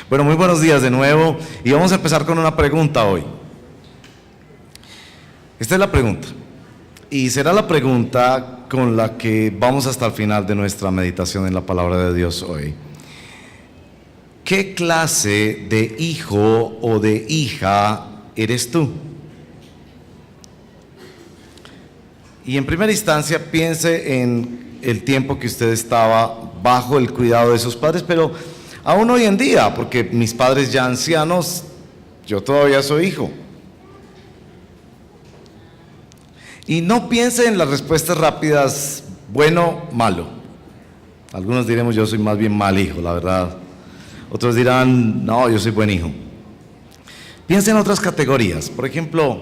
Bueno, muy buenos días de nuevo y vamos a empezar con una pregunta hoy. Esta es la pregunta y será la pregunta con la que vamos hasta el final de nuestra meditación en la palabra de Dios hoy. ¿Qué clase de hijo o de hija eres tú? Y en primera instancia piense en el tiempo que usted estaba bajo el cuidado de sus padres, pero aún hoy en día, porque mis padres ya ancianos, yo todavía soy hijo. Y no piense en las respuestas rápidas, bueno, malo. Algunos diremos, yo soy más bien mal hijo, la verdad. Otros dirán, no, yo soy buen hijo. Piense en otras categorías. Por ejemplo,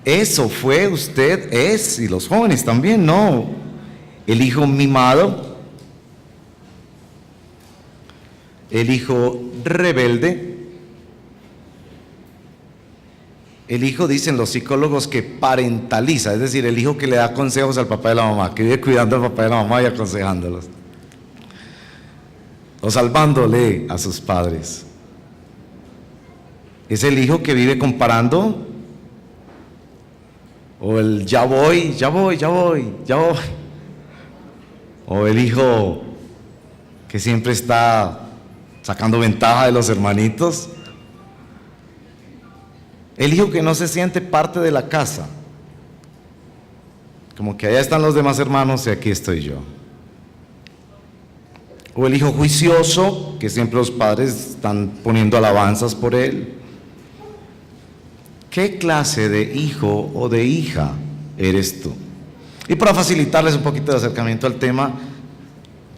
eso fue, usted es, y los jóvenes también, no. El hijo mimado, el hijo rebelde, el hijo, dicen los psicólogos, que parentaliza, es decir, el hijo que le da consejos al papá y a la mamá, que vive cuidando al papá y a la mamá y aconsejándolos, o salvándole a sus padres. Es el hijo que vive comparando, o el ya voy, ya voy, ya voy, ya voy, o el hijo que siempre está sacando ventaja de los hermanitos, el hijo que no se siente parte de la casa, como que allá están los demás hermanos y aquí estoy yo, o el hijo juicioso, que siempre los padres están poniendo alabanzas por él. ¿Qué clase de hijo o de hija eres tú? Y para facilitarles un poquito de acercamiento al tema,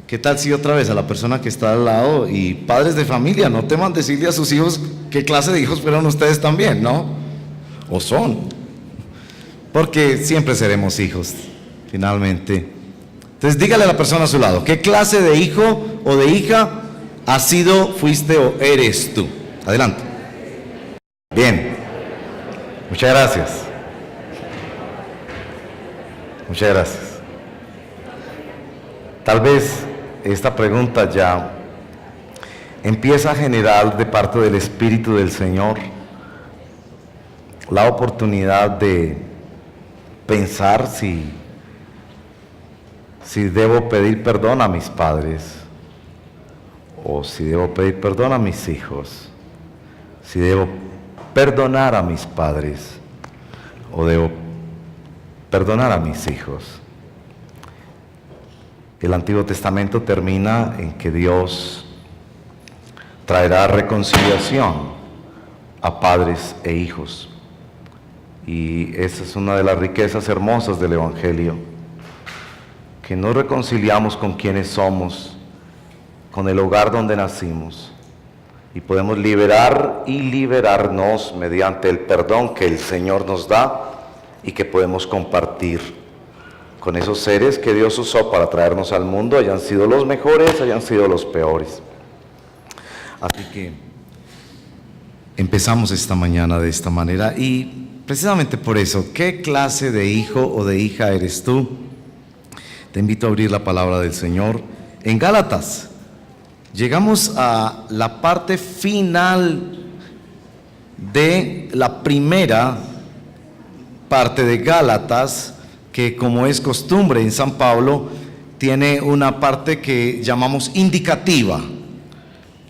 ¿qué tal si otra vez a la persona que está al lado, y padres de familia, no teman decirle a sus hijos qué clase de hijos fueron ustedes también, ¿no? O son, porque siempre seremos hijos, finalmente. Entonces dígale a la persona a su lado, ¿qué clase de hijo o de hija has sido, fuiste o eres tú? Adelante. Bien, muchas gracias. Muchas gracias. Tal vez esta pregunta ya empieza a generar de parte del Espíritu del Señor la oportunidad de pensar si debo pedir perdón a mis padres, o si debo pedir perdón a mis hijos, si debo perdonar a mis padres, o debo perdonar a mis hijos. El Antiguo Testamento termina en que Dios traerá reconciliación a padres e hijos. Y esa es una de las riquezas hermosas del Evangelio, que nos reconciliamos con quienes somos, con el hogar donde nacimos, y podemos liberar y liberarnos mediante el perdón que el Señor nos da y que podemos compartir con esos seres que Dios usó para traernos al mundo, hayan sido los mejores, hayan sido los peores. Así que empezamos esta mañana de esta manera, y precisamente por eso, ¿qué clase de hijo o de hija eres tú? Te invito a abrir la palabra del Señor en Gálatas. Llegamos a la parte final de la primera parte de Gálatas, que, como es costumbre en San Pablo, tiene una parte que llamamos indicativa,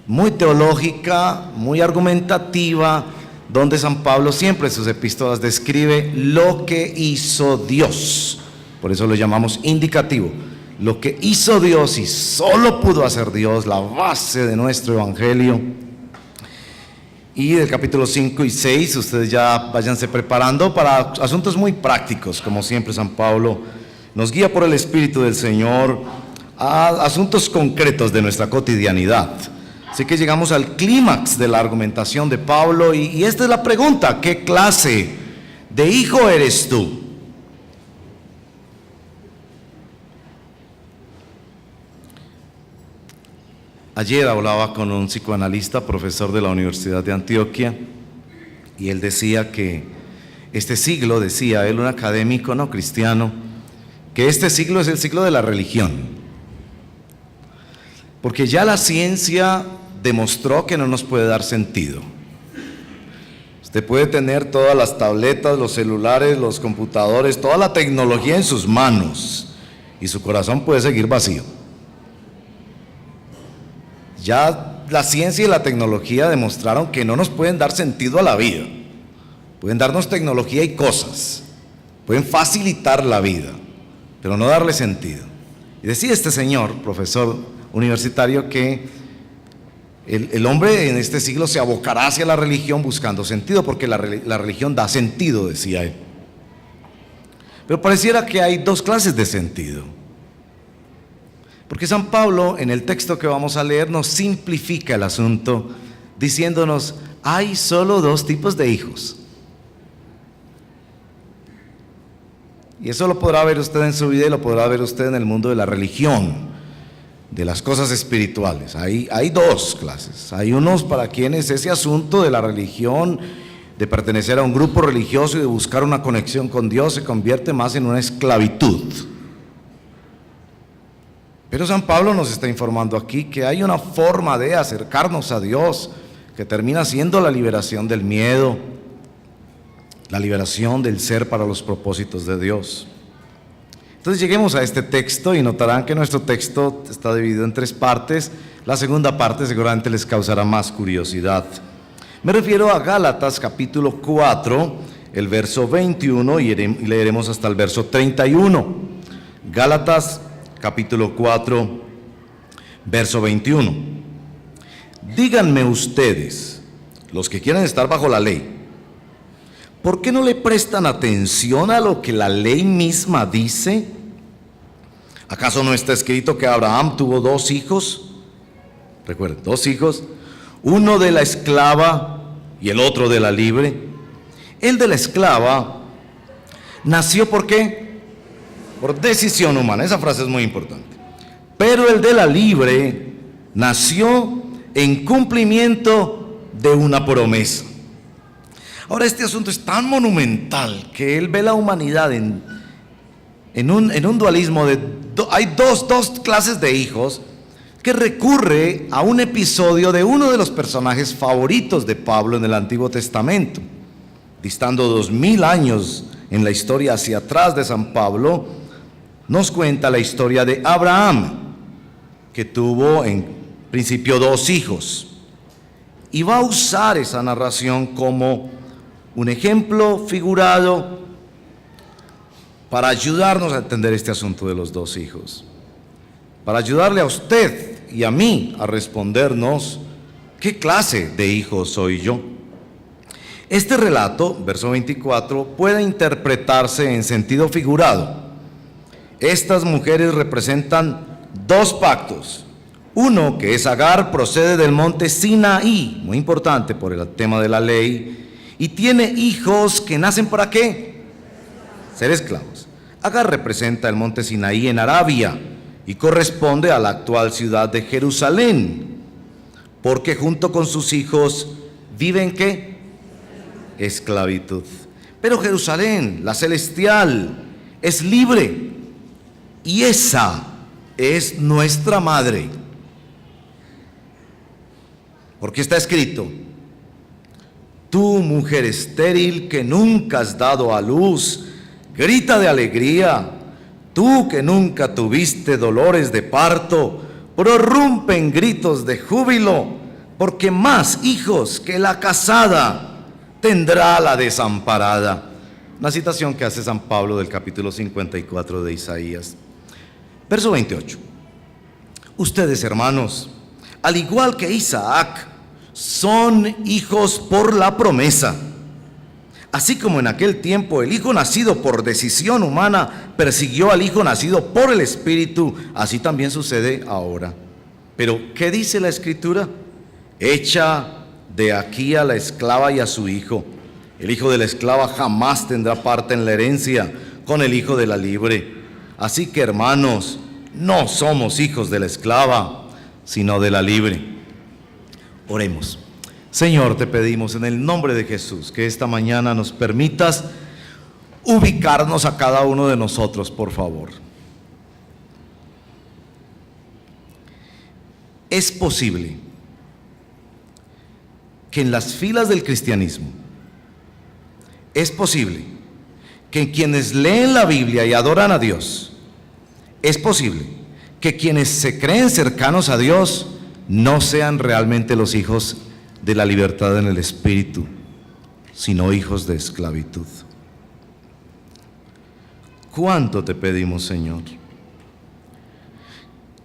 muy teológica, muy argumentativa, donde San Pablo siempre en sus epístolas describe lo que hizo Dios. Por eso lo llamamos indicativo. Lo que hizo Dios, y solo pudo hacer Dios, la base de nuestro evangelio. Y del capítulo 5 y 6, ustedes ya váyanse preparando para asuntos muy prácticos. Como siempre, San Pablo nos guía por el Espíritu del Señor a asuntos concretos de nuestra cotidianidad. Así que llegamos al clímax de la argumentación de Pablo, y esta es la pregunta: ¿qué clase de hijo eres tú? Ayer hablaba con un psicoanalista, profesor de la Universidad de Antioquia, y él decía que este siglo, decía él, un académico no cristiano, que este siglo es el siglo de la religión, porque ya la ciencia demostró que no nos puede dar sentido. Usted puede tener todas las tabletas, los celulares, los computadores, toda la tecnología en sus manos y su corazón puede seguir vacío. Ya la ciencia y la tecnología demostraron que no nos pueden dar sentido a la vida. Pueden darnos tecnología y cosas, pueden facilitar la vida, pero no darle sentido. Y decía este señor, profesor universitario, que el hombre en este siglo se abocará hacia la religión buscando sentido, porque la religión da sentido, decía él. Pero pareciera que hay dos clases de sentido. Porque San Pablo, en el texto que vamos a leer, nos simplifica el asunto diciéndonos: hay solo dos tipos de hijos. Y eso lo podrá ver usted en su vida y lo podrá ver usted en el mundo de la religión, de las cosas espirituales. Hay dos clases. Hay unos para quienes ese asunto de la religión, de pertenecer a un grupo religioso y de buscar una conexión con Dios, se convierte más en una esclavitud. Pero San Pablo nos está informando aquí que hay una forma de acercarnos a Dios que termina siendo la liberación del miedo, la liberación del ser para los propósitos de Dios. Entonces lleguemos a este texto y notarán que nuestro texto está dividido en tres partes. La segunda parte seguramente les causará más curiosidad. Me refiero a Gálatas capítulo 4, el verso 21 y leeremos hasta el verso 31. Gálatas capítulo 4, verso 21. Díganme ustedes, los que quieren estar bajo la ley, ¿por qué no le prestan atención a lo que la ley misma dice? ¿Acaso no está escrito que Abraham tuvo dos hijos? Recuerden, dos hijos, uno de la esclava y el otro de la libre. El de la esclava nació ¿por qué? Por decisión humana. Esa frase es muy importante. Pero el de la libre nació en cumplimiento de una promesa. Ahora, este asunto es tan monumental que él ve la humanidad en un dualismo de hay dos clases de hijos, que recurre a un episodio de uno de los personajes favoritos de Pablo en el Antiguo Testamento. Distando 2000 años en la historia hacia atrás de San Pablo, nos cuenta la historia de Abraham, que tuvo en principio dos hijos, y va a usar esa narración como un ejemplo figurado para ayudarnos a entender este asunto de los dos hijos, para ayudarle a usted y a mí a respondernos: ¿qué clase de hijo soy yo? Este relato, verso 24, puede interpretarse en sentido figurado. Estas mujeres representan dos pactos. Uno, que es Agar, procede del monte Sinaí, muy importante por el tema de la ley, y tiene hijos que nacen ¿para qué? Ser esclavos. Agar representa el monte Sinaí en Arabia y corresponde a la actual ciudad de Jerusalén, porque junto con sus hijos viven ¿qué? Esclavitud. Pero Jerusalén, la celestial, es libre, y esa es nuestra madre. Porque está escrito: tú, mujer estéril que nunca has dado a luz, grita de alegría. Tú que nunca tuviste dolores de parto, prorrumpe en gritos de júbilo, porque más hijos que la casada tendrá la desamparada. Una citación que hace San Pablo del capítulo 54 de Isaías. Verso 28. Ustedes, hermanos, al igual que Isaac, son hijos por la promesa. Así como en aquel tiempo el hijo nacido por decisión humana persiguió al hijo nacido por el Espíritu, así también sucede ahora. Pero, ¿qué dice la Escritura? Echa de aquí a la esclava y a su hijo. El hijo de la esclava jamás tendrá parte en la herencia con el hijo de la libre. Así que, hermanos, no somos hijos de la esclava, sino de la libre. Oremos. Señor, te pedimos en el nombre de Jesús que esta mañana nos permitas ubicarnos a cada uno de nosotros, por favor. ¿Es posible que en las filas del cristianismo es posible que quienes leen la Biblia y adoran a Dios, es posible que quienes se creen cercanos a Dios no sean realmente los hijos de la libertad en el espíritu, sino hijos de esclavitud. ¿Cuánto te pedimos, Señor?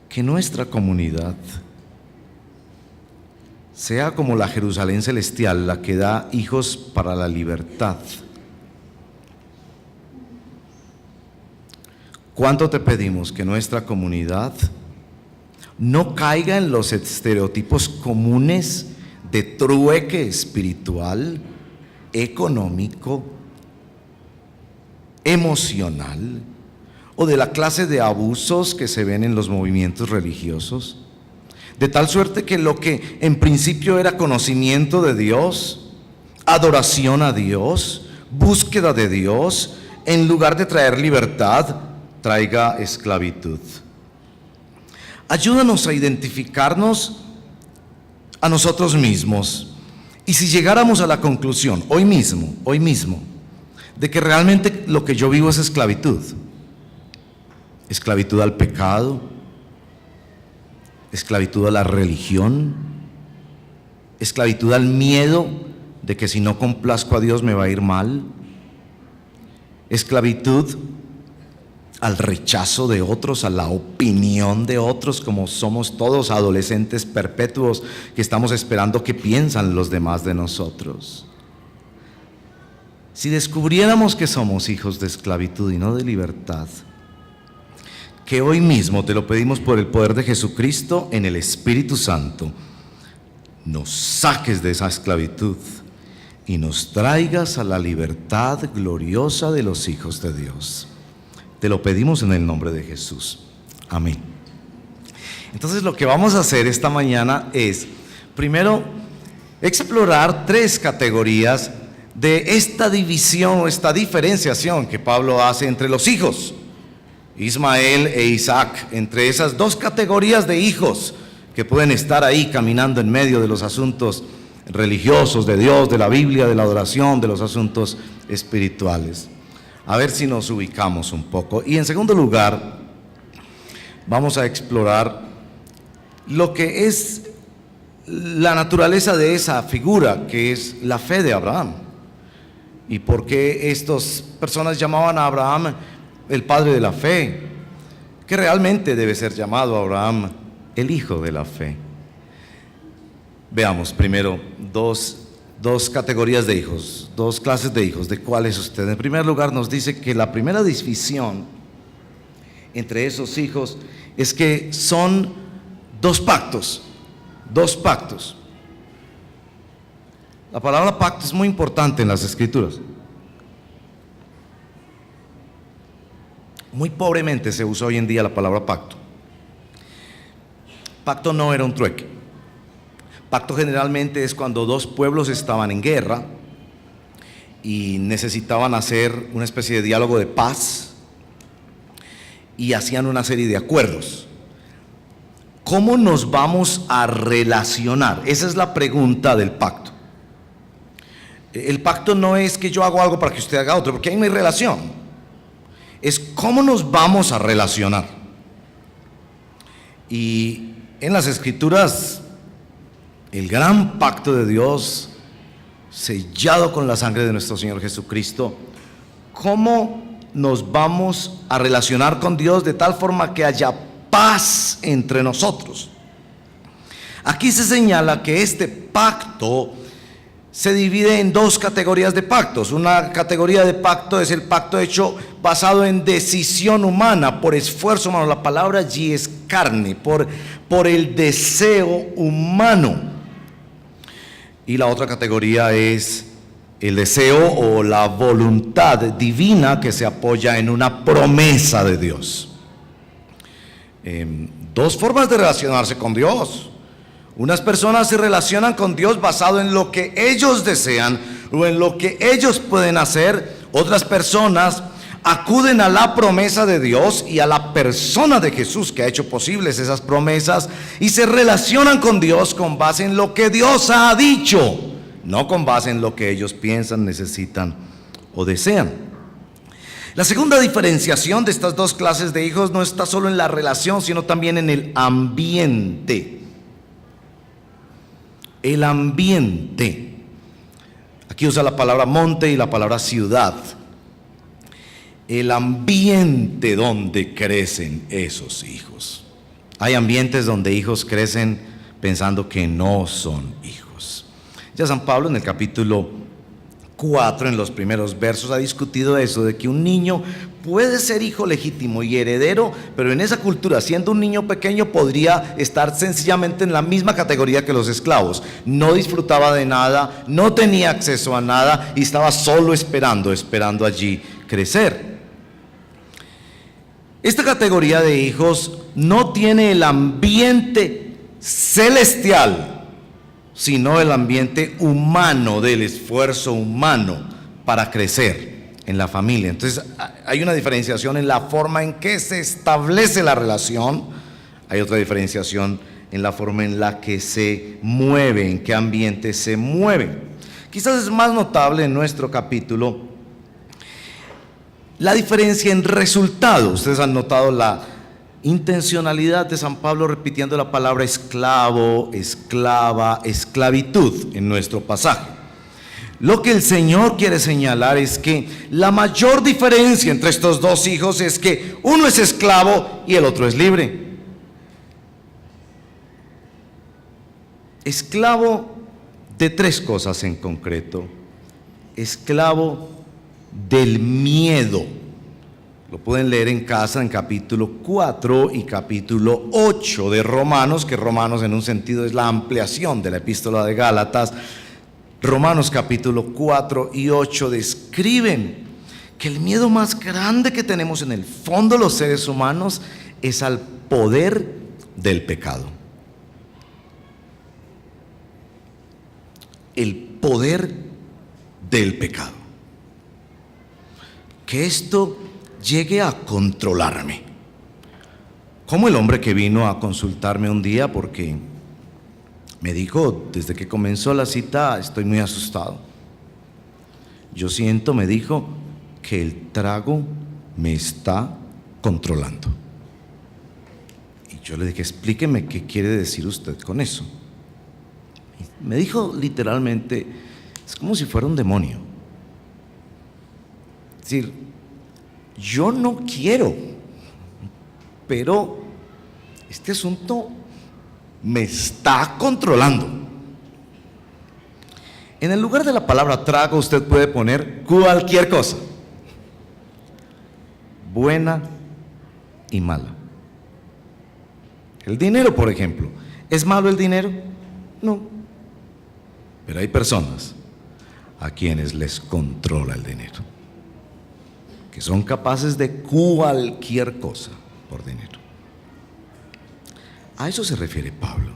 Que nuestra comunidad sea como la Jerusalén celestial, la que da hijos para la libertad. ¿Cuánto te pedimos que nuestra comunidad no caiga en los estereotipos comunes de trueque espiritual, económico, emocional, o de la clase de abusos que se ven en los movimientos religiosos? De tal suerte que lo que en principio era conocimiento de Dios, adoración a Dios, búsqueda de Dios, en lugar de traer libertad, traiga esclavitud. Ayúdanos a identificarnos a nosotros mismos, y si llegáramos a la conclusión hoy mismo, de que realmente lo que yo vivo es esclavitud al pecado, esclavitud a la religión, esclavitud al miedo de que si no complazco a Dios me va a ir mal, esclavitud al rechazo de otros, a la opinión de otros, como somos todos adolescentes perpetuos que estamos esperando qué piensan los demás de nosotros. Si descubriéramos que somos hijos de esclavitud y no de libertad, que hoy mismo te lo pedimos por el poder de Jesucristo en el Espíritu Santo, nos saques de esa esclavitud y nos traigas a la libertad gloriosa de los hijos de Dios. Te lo pedimos en el nombre de Jesús. Amén. Entonces lo que vamos a hacer esta mañana es, primero, explorar 3 categorías de esta división o esta diferenciación que Pablo hace entre los hijos, Ismael e Isaac, entre esas 2 categorías de hijos que pueden estar ahí caminando en medio de los asuntos religiosos de Dios, de la Biblia, de la adoración, de los asuntos espirituales. A ver si nos ubicamos un poco. Y en segundo lugar, vamos a explorar lo que es la naturaleza de esa figura que es la fe de Abraham, y por qué estas personas llamaban a Abraham el padre de la fe, que realmente debe ser llamado a Abraham el hijo de la fe. Veamos primero dos categorías de hijos, 2 clases de hijos. ¿De cuáles usted? En primer lugar, nos dice que la primera división entre esos hijos es que son 2 pactos. La palabra pacto es muy importante en las Escrituras. Muy pobremente se usa hoy en día la palabra pacto. Pacto no era un trueque. Pacto generalmente es cuando 2 pueblos estaban en guerra y necesitaban hacer una especie de diálogo de paz y hacían una serie de acuerdos. ¿Cómo nos vamos a relacionar? Esa es la pregunta del pacto. El pacto no es que yo hago algo para que usted haga otro, porque ahí no hay relación. Es cómo nos vamos a relacionar. Y en las Escrituras, el gran pacto de Dios, sellado con la sangre de nuestro Señor Jesucristo, ¿cómo nos vamos a relacionar con Dios de tal forma que haya paz entre nosotros? Aquí se señala que este pacto se divide en 2 categorías de pactos. Una categoría de pacto es el pacto hecho basado en decisión humana, por esfuerzo humano. La palabra allí es carne, por el deseo humano. Y la otra categoría es el deseo o la voluntad divina que se apoya en una promesa de Dios. 2 formas de relacionarse con Dios. Unas personas se relacionan con Dios basado en lo que ellos desean o en lo que ellos pueden hacer. Otras personas acuden a la promesa de Dios y a la persona de Jesús que ha hecho posibles esas promesas y se relacionan con Dios con base en lo que Dios ha dicho no con base en lo que ellos piensan, necesitan o desean. La segunda diferenciación de estas dos clases de hijos no está solo en la relación, sino también en el ambiente. El ambiente. Aquí usa la palabra monte y la palabra ciudad. El ambiente donde crecen esos hijos. Hay ambientes donde hijos crecen pensando que no son hijos. Ya San Pablo en el capítulo 4, en los primeros versos, ha discutido eso, de que un niño puede ser hijo legítimo y heredero, pero en esa cultura, siendo un niño pequeño, podría estar sencillamente en la misma categoría que los esclavos. No disfrutaba de nada, no tenía acceso a nada y estaba solo esperando allí crecer. Esta categoría de hijos no tiene el ambiente celestial, sino el ambiente humano, del esfuerzo humano para crecer en la familia. Entonces hay una diferenciación en la forma en que se establece la relación, hay otra diferenciación en la forma en la que se mueve, en qué ambiente se mueve. Quizás es más notable en nuestro capítulo la diferencia en resultado. Ustedes han notado la intencionalidad de San Pablo repitiendo la palabra esclavo, esclava, esclavitud en nuestro pasaje. Lo que el Señor quiere señalar es que la mayor diferencia entre estos dos hijos es que uno es esclavo y el otro es libre. Esclavo de tres cosas en concreto. Esclavo del miedo. Lo pueden leer en casa en capítulo 4 y capítulo 8 de Romanos, que Romanos en un sentido es la ampliación de la epístola de Gálatas. Romanos capítulo 4 y 8 describen que el miedo más grande que tenemos en el fondo los seres humanos es al poder del pecado. El poder del pecado. Que esto llegue a controlarme. Como el hombre que vino a consultarme un día porque me dijo, desde que comenzó la cita estoy muy asustado. Yo siento, me dijo, que el trago me está controlando. Y yo le dije, explíqueme qué quiere decir usted con eso. Y me dijo literalmente, es como si fuera un demonio. Es decir, yo no quiero, pero este asunto me está controlando. En el lugar de la palabra trago usted puede poner cualquier cosa, buena y mala. El dinero, por ejemplo. ¿Es malo el dinero? No. Pero hay personas a quienes les controla el dinero, que son capaces de cualquier cosa por dinero. A eso se refiere Pablo.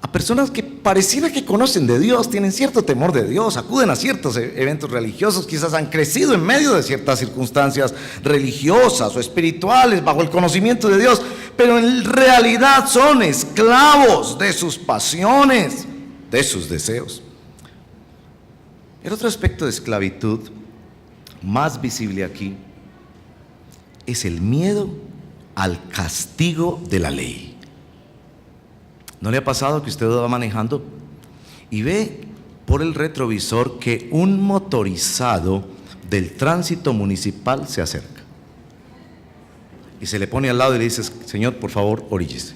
A personas que pareciera que conocen de Dios, tienen cierto temor de Dios, acuden a ciertos eventos religiosos, quizás han crecido en medio de ciertas circunstancias religiosas o espirituales bajo el conocimiento de Dios, pero en realidad son esclavos de sus pasiones, de sus deseos. El otro aspecto de esclavitud más visible aquí es el miedo al castigo de la ley. ¿No le ha pasado que usted va manejando y ve por el retrovisor que un motorizado del tránsito municipal se acerca? Y se le pone al lado y le dice, señor, por favor, oríllese.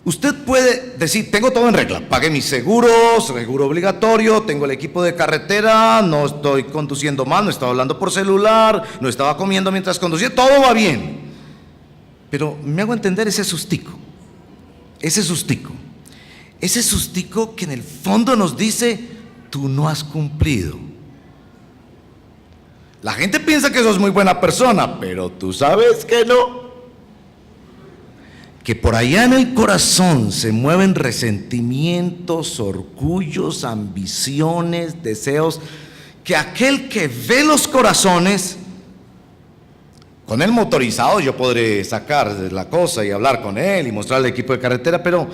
Usted puede decir, tengo todo en regla, pagué mis seguros, seguro obligatorio, tengo el equipo de carretera, no estoy conduciendo mal, no estaba hablando por celular, no estaba comiendo mientras conducía, todo va bien. Pero me hago entender ese sustico que en el fondo nos dice, tú no has cumplido. La gente piensa que sos muy buena persona, pero tú sabes que no. Que por allá en el corazón se mueven resentimientos, orgullos, ambiciones, deseos, que aquel que ve los corazones, con el motorizado yo podré sacar la cosa y hablar con él y mostrarle el equipo de carretera, pero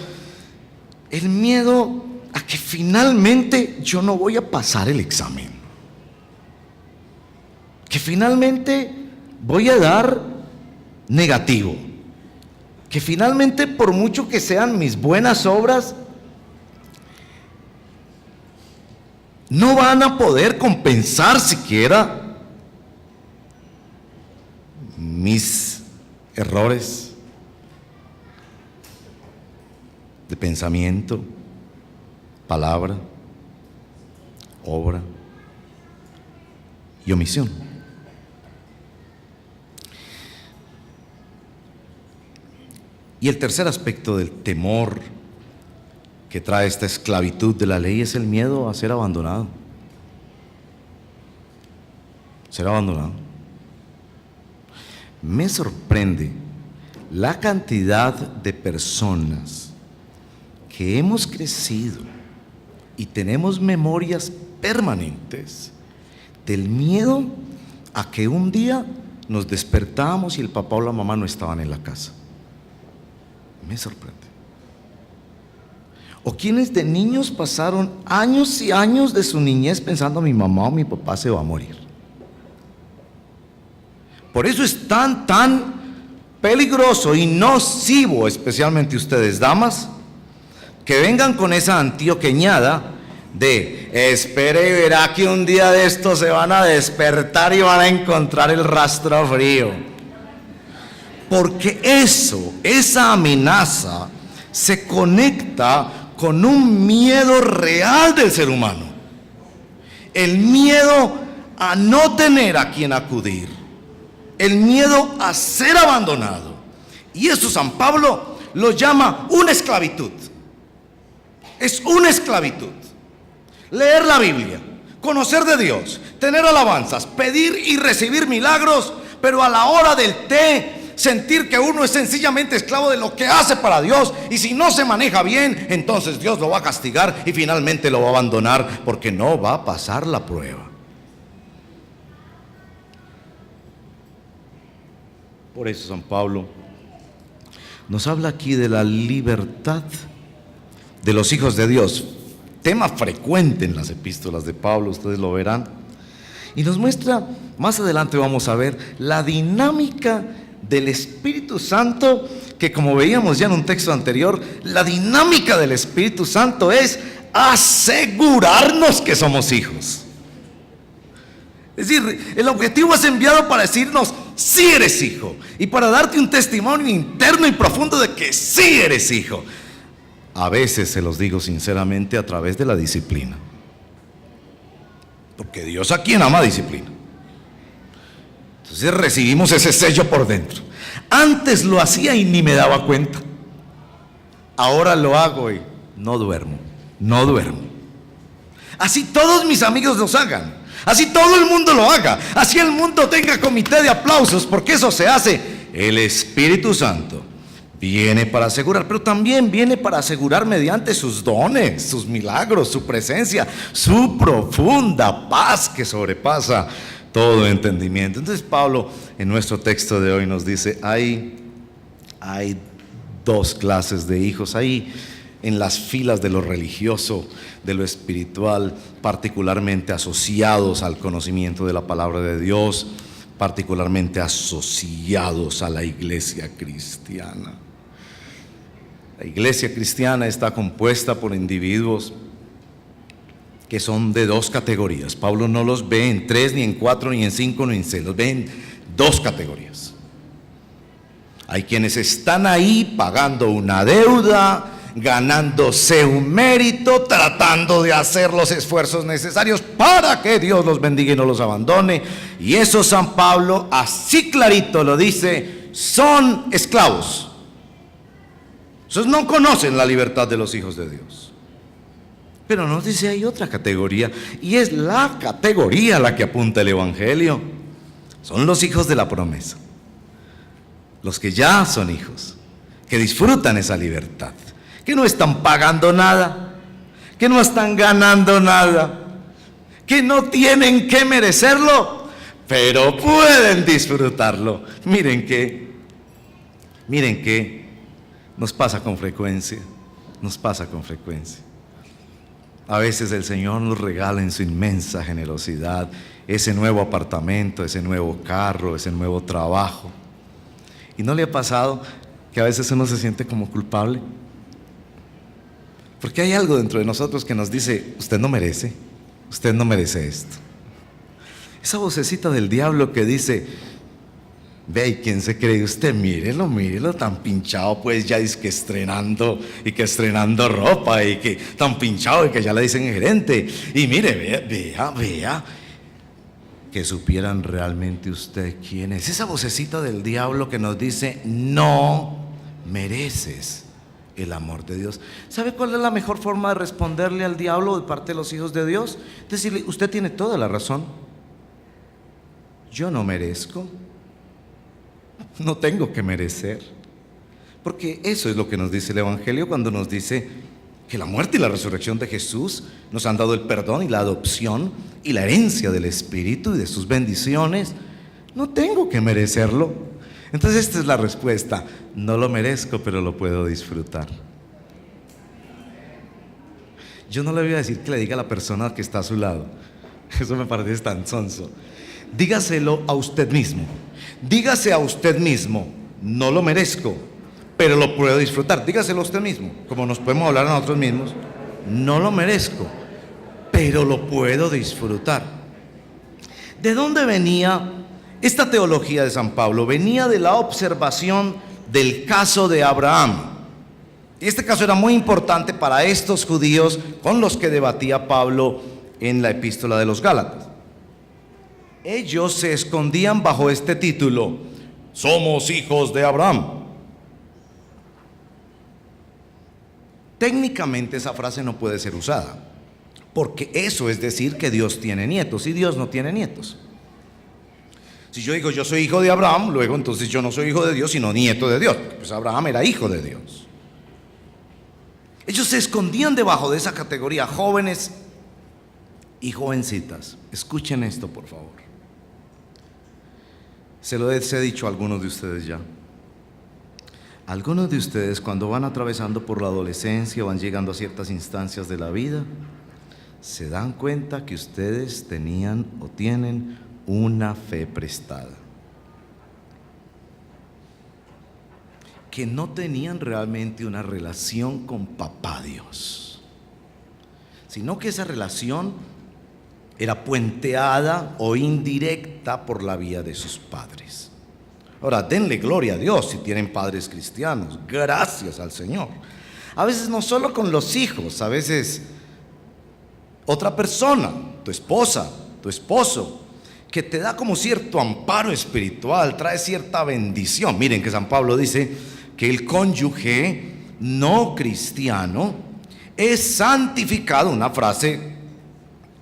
el miedo que finalmente yo no voy a pasar el examen, que finalmente voy a dar negativo, que finalmente por mucho que sean mis buenas obras, no van a poder compensar siquiera mis errores de pensamiento, palabra, obra y omisión. Y el tercer aspecto del temor que trae esta esclavitud de la ley es el miedo a ser abandonado. Ser abandonado. Me sorprende la cantidad de personas que hemos crecido y tenemos memorias permanentes del miedo a que un día nos despertábamos y el papá o la mamá no estaban en la casa. Me sorprende. O quienes de niños pasaron años y años de su niñez pensando: mi mamá o mi papá se va a morir. Por eso es tan peligroso y nocivo, especialmente ustedes damas, que vengan con esa antioqueñada de: espere y verá que un día de estos se van a despertar y van a encontrar el rastro frío. Porque esa amenaza se conecta con un miedo real del ser humano. El miedo a no tener a quien acudir. El miedo a ser abandonado. Y eso San Pablo lo llama una esclavitud. Es una esclavitud. Leer la Biblia, conocer de Dios, tener alabanzas, pedir y recibir milagros, pero a la hora del té sentir que uno es sencillamente esclavo de lo que hace para Dios, y si no se maneja bien, entonces Dios lo va a castigar y finalmente lo va a abandonar porque no va a pasar la prueba. Por eso San Pablo nos habla aquí de la libertad de los hijos de Dios, tema frecuente en las epístolas de Pablo, ustedes lo verán, y nos muestra, más adelante vamos a ver, la dinámica del Espíritu Santo, que como veíamos ya en un texto anterior, la dinámica del Espíritu Santo es asegurarnos que somos hijos. Es decir, el objetivo es enviado para decirnos: sí eres hijo, y para darte un testimonio interno y profundo de que sí eres hijo. A veces, se los digo sinceramente, a través de la disciplina, porque Dios a quien ama disciplina. Entonces recibimos ese sello por dentro. Antes lo hacía y ni me daba cuenta. Ahora lo hago y no duermo. Así todos mis amigos los hagan. Así todo el mundo lo haga. Así el mundo tenga comité de aplausos, porque eso se hace. El Espíritu Santo viene para asegurar, pero también viene para asegurar mediante sus dones, sus milagros, su presencia, su profunda paz que sobrepasa todo entendimiento. Entonces Pablo en nuestro texto de hoy nos dice: hay dos clases de hijos, hay en las filas de lo religioso, de lo espiritual, particularmente asociados al conocimiento de la palabra de Dios, particularmente asociados a la iglesia cristiana. La iglesia cristiana está compuesta por individuos que son de dos categorías. Pablo no los ve en 3, ni en 4, ni en 5, ni en 6, los ve en dos categorías. Hay quienes están ahí pagando una deuda, ganándose un mérito, tratando de hacer los esfuerzos necesarios para que Dios los bendiga y no los abandone. Y eso San Pablo así clarito lo dice: son esclavos. Esos no conocen la libertad de los hijos de Dios. Pero nos dice: hay otra categoría, y es la categoría a la que apunta el Evangelio. Son los hijos de la promesa, los que ya son hijos, que disfrutan esa libertad, que no están pagando nada, que no están ganando nada, que no tienen que merecerlo, pero pueden disfrutarlo. Miren que nos pasa con frecuencia, A veces el Señor nos regala en su inmensa generosidad ese nuevo apartamento, ese nuevo carro, ese nuevo trabajo. ¿Y no le ha pasado que a veces uno se siente como culpable? Porque hay algo dentro de nosotros que nos dice: usted no merece esto. Esa vocecita del diablo que dice: ve, ¿y quién se cree usted? Mírelo tan pinchado, pues ya es que estrenando ropa, y que tan pinchado y que ya le dicen gerente. Y mire, vea, que supieran realmente usted quién es. Esa vocecita del diablo que nos dice: no mereces el amor de Dios. ¿Sabe cuál es la mejor forma de responderle al diablo de parte de los hijos de Dios? Decirle: usted tiene toda la razón, yo no merezco, no tengo que merecer. Porque eso es lo que nos dice el Evangelio cuando nos dice que la muerte y la resurrección de Jesús nos han dado el perdón y la adopción y la herencia del Espíritu y de sus bendiciones. No tengo que merecerlo. Entonces esta es la respuesta: no lo merezco, pero lo puedo disfrutar. Yo no le voy a decir que le diga a la persona que está a su lado, eso me parece tan sonso. Dígaselo a usted mismo. Dígase a usted mismo: no lo merezco, pero lo puedo disfrutar. Dígaselo a usted mismo, como nos podemos hablar a nosotros mismos: no lo merezco, pero lo puedo disfrutar. ¿De dónde venía esta teología de San Pablo? Venía de la observación del caso de Abraham. Y este caso era muy importante para estos judíos con los que debatía Pablo en la epístola de los Gálatas. Ellos se escondían bajo este título: somos hijos de Abraham. Técnicamente esa frase no puede ser usada, porque eso es decir que Dios tiene nietos, y Dios no tiene nietos. Si yo digo yo soy hijo de Abraham, luego entonces yo no soy hijo de Dios, sino nieto de Dios. Pues Abraham era hijo de Dios. Ellos se escondían debajo de esa categoría. Jóvenes y jovencitas, escuchen esto, por favor. Se lo he dicho a algunos de ustedes ya. Algunos de ustedes, cuando van atravesando por la adolescencia o van llegando a ciertas instancias de la vida, se dan cuenta que ustedes tenían o tienen una fe prestada, que no tenían realmente una relación con Papá Dios, sino que esa relación era puenteada o indirecta por la vía de sus padres. Ahora, denle gloria a Dios si tienen padres cristianos, gracias al Señor. A veces no solo con los hijos, a veces otra persona, tu esposa, tu esposo, que te da como cierto amparo espiritual, trae cierta bendición. Miren que San Pablo dice que el cónyuge no cristiano es santificado, una frase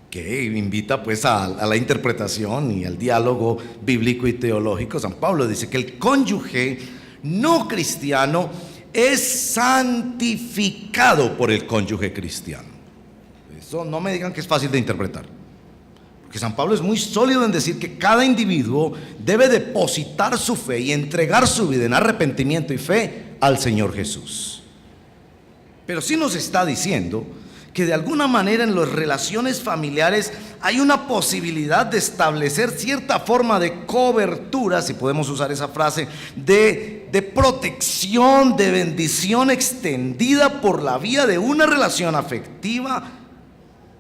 que invita pues a la interpretación y al diálogo bíblico y teológico. San Pablo dice que el cónyuge no cristiano es santificado por el cónyuge cristiano. Eso no me digan que es fácil de interpretar, porque San Pablo es muy sólido en decir que cada individuo debe depositar su fe y entregar su vida en arrepentimiento y fe al Señor Jesús. Pero sí nos está diciendo que de alguna manera en las relaciones familiares hay una posibilidad de establecer cierta forma de cobertura, si podemos usar esa frase, de protección, de bendición extendida por la vía de una relación afectiva,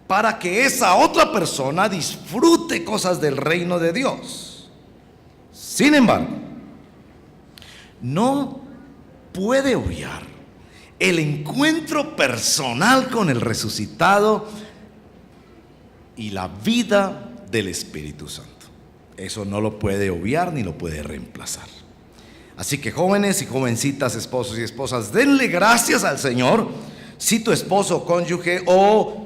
para que esa otra persona disfrute cosas del reino de Dios. Sin embargo, no puede obviar el encuentro personal con el resucitado y la vida del Espíritu Santo. Eso no lo puede obviar ni lo puede reemplazar. Así que jóvenes y jovencitas, esposos y esposas, denle gracias al Señor si tu esposo o cónyuge o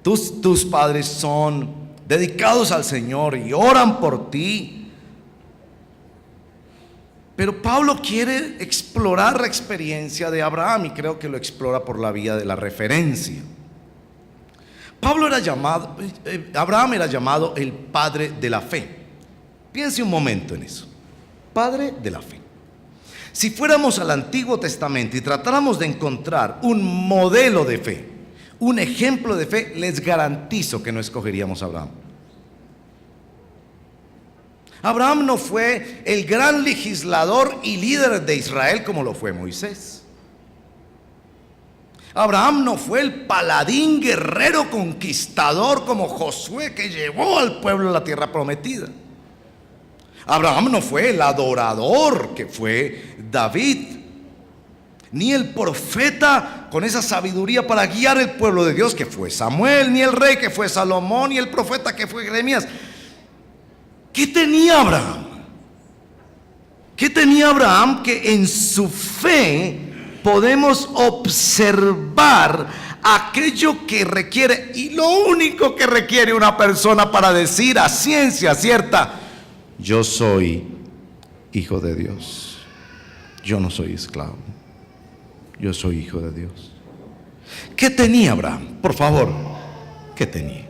tus padres son dedicados al Señor y oran por ti. Pero Pablo quiere explorar la experiencia de Abraham, y creo que lo explora por la vía de la referencia. Abraham era llamado el padre de la fe. Piense un momento en eso. Padre de la fe. Si fuéramos al Antiguo Testamento y tratáramos de encontrar un modelo de fe, un ejemplo de fe, les garantizo que no escogeríamos a Abraham. Abraham no fue el gran legislador y líder de Israel como lo fue Moisés. Abraham no fue el paladín guerrero conquistador como Josué, que llevó al pueblo a la tierra prometida. Abraham no fue el adorador que fue David, ni el profeta con esa sabiduría para guiar el pueblo de Dios que fue Samuel, ni el rey que fue Salomón, ni el profeta que fue Jeremías. ¿Qué tenía Abraham? ¿Qué tenía Abraham que en su fe podemos observar aquello que requiere, y lo único que requiere una persona para decir a ciencia cierta: yo soy hijo de Dios, yo no soy esclavo, yo soy hijo de Dios? ¿Qué tenía Abraham? Por favor, ¿qué tenía?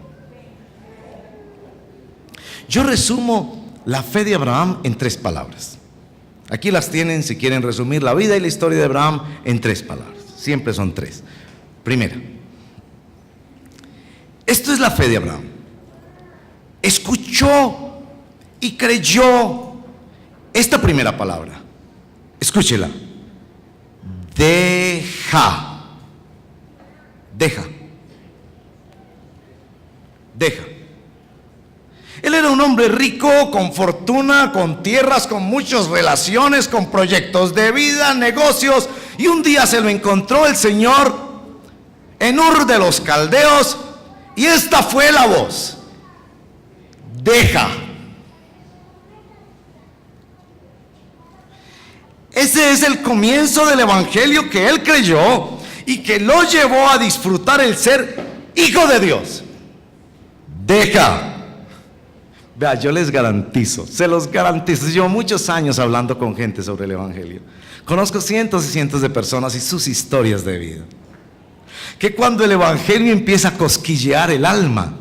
Yo resumo la fe de Abraham en 3 palabras. Aquí las tienen si quieren resumir la vida y la historia de Abraham en 3 palabras. Siempre son 3. Primera, esto es la fe de Abraham. Escuchó y creyó esta primera palabra. Escúchela. Deja. Deja. Deja. Él era un hombre rico, con fortuna, con tierras, con muchas relaciones, con proyectos de vida, negocios. Y un día se lo encontró el Señor en Ur de los Caldeos, y esta fue la voz: deja. Ese es el comienzo del evangelio que él creyó y que lo llevó a disfrutar el ser hijo de Dios. Deja. Vea, yo les garantizo, se los garantizo. Llevo muchos años hablando con gente sobre el evangelio. Conozco cientos y cientos de personas y sus historias de vida, que cuando el evangelio empieza a cosquillear el alma,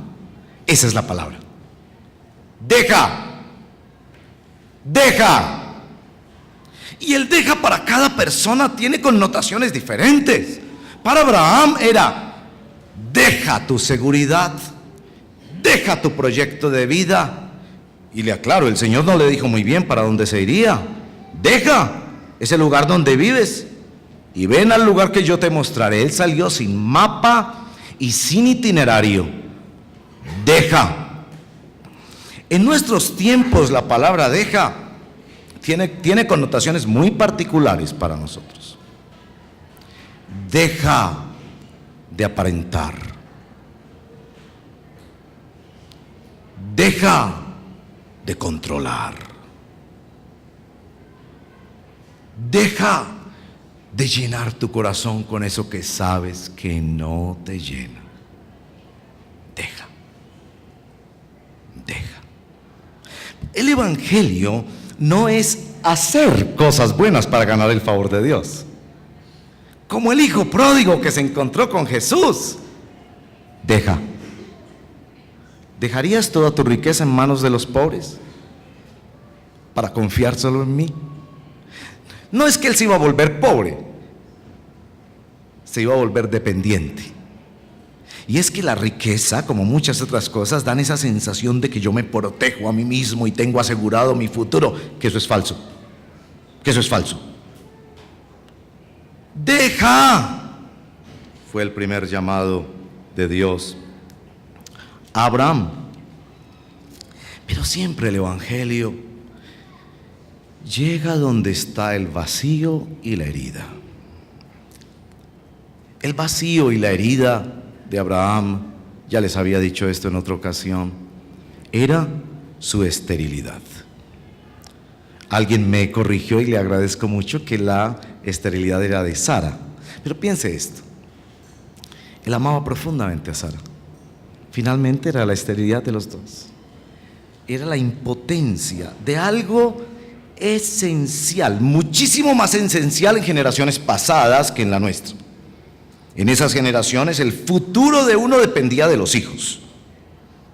esa es la palabra: deja. Deja. Y el deja para cada persona tiene connotaciones diferentes. Para Abraham era: deja tu seguridad, deja tu proyecto de vida. Y le aclaro, el Señor no le dijo muy bien para dónde se iría. Deja ese lugar donde vives y ven al lugar que yo te mostraré. Él salió sin mapa y sin itinerario. Deja. En nuestros tiempos la palabra deja tiene connotaciones muy particulares para nosotros. Deja de aparentar. Deja de controlar. Deja de llenar tu corazón con eso que sabes que no te llena. Deja. Deja. El evangelio no es hacer cosas buenas para ganar el favor de Dios. Como el hijo pródigo que se encontró con Jesús. Deja. ¿Dejarías toda tu riqueza en manos de los pobres para confiar solo en mí? No es que él se iba a volver pobre, se iba a volver dependiente. Y es que la riqueza, como muchas otras cosas, dan esa sensación de que yo me protejo a mí mismo y tengo asegurado mi futuro, que eso es falso. Que eso es falso. Deja. Fue el primer llamado de Dios a Abraham. Pero siempre el evangelio llega donde está el vacío y la herida. El vacío y la herida de Abraham, ya les había dicho esto en otra ocasión, era su esterilidad. Alguien me corrigió y le agradezco mucho que la esterilidad era de Sara. Pero piense esto: él amaba profundamente a Sara. Finalmente era la esterilidad de los dos. Era la impotencia de algo esencial, muchísimo más esencial en generaciones pasadas que en la nuestra. En esas generaciones el futuro de uno dependía de los hijos.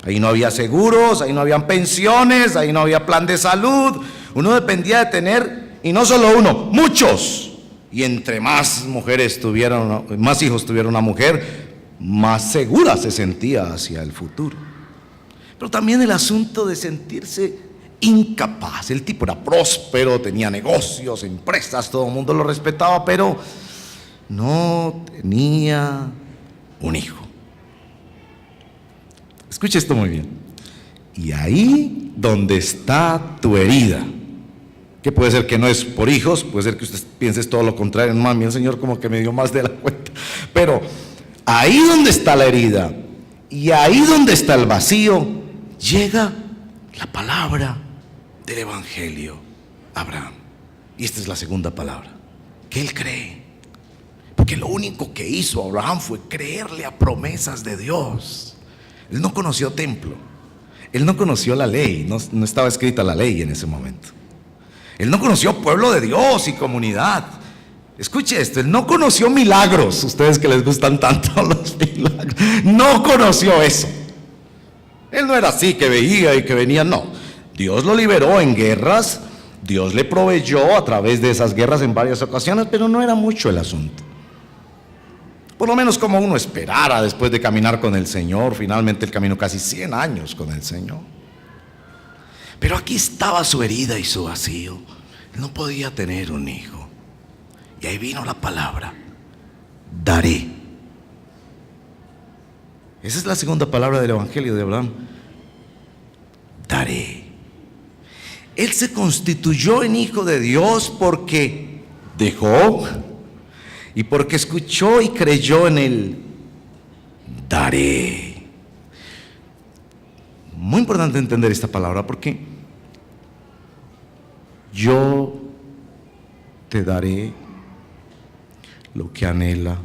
Ahí no había seguros, ahí no habían pensiones, ahí no había plan de salud. Uno dependía de tener, y no solo uno, muchos. Y entre más mujeres tuvieran, más hijos tuviera una mujer, más segura se sentía hacia el futuro. Pero también el asunto de sentirse incapaz. El tipo era próspero, tenía negocios, empresas, todo el mundo lo respetaba, pero no tenía un hijo. Escuche esto muy bien. Y ahí donde está tu herida, que puede ser que no es por hijos, puede ser que usted piense todo lo contrario, no, mami, el Señor como que me dio más de la cuenta, pero ahí donde está la herida y ahí donde está el vacío, llega la palabra del Evangelio a Abraham. Y esta es la segunda palabra, que él cree. Porque lo único que hizo Abraham fue creerle a promesas de Dios. Él no conoció templo, él no conoció la ley, no estaba escrita la ley en ese momento. Él no conoció pueblo de Dios y comunidad. Escuche esto, él no conoció milagros. Ustedes que les gustan tanto los milagros, no conoció eso. Él no era así que veía y que venía, no. Dios lo liberó en guerras, Dios le proveyó a través de esas guerras en varias ocasiones, pero no era mucho el asunto. Por lo menos como uno esperara después de caminar con el Señor. Finalmente él caminó casi 100 años con el Señor. Pero aquí estaba su herida y su vacío. Él no podía tener un hijo. Y ahí vino la palabra, daré. Esa es la segunda palabra del Evangelio de Abraham. Daré. Él se constituyó en hijo de Dios porque dejó y porque escuchó y creyó en él. Daré. Muy importante entender esta palabra porque yo te daré lo que anhela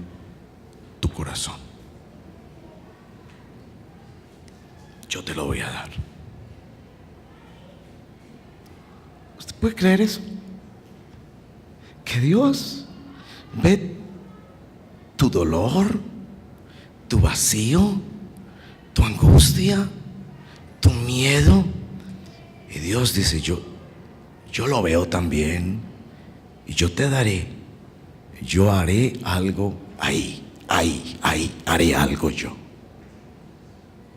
tu corazón. Yo te lo voy a dar. ¿Usted puede creer eso? Que Dios ve tu dolor, tu vacío, tu angustia, tu miedo, y Dios dice, yo lo veo también, y yo te daré, yo haré algo ahí, haré algo yo.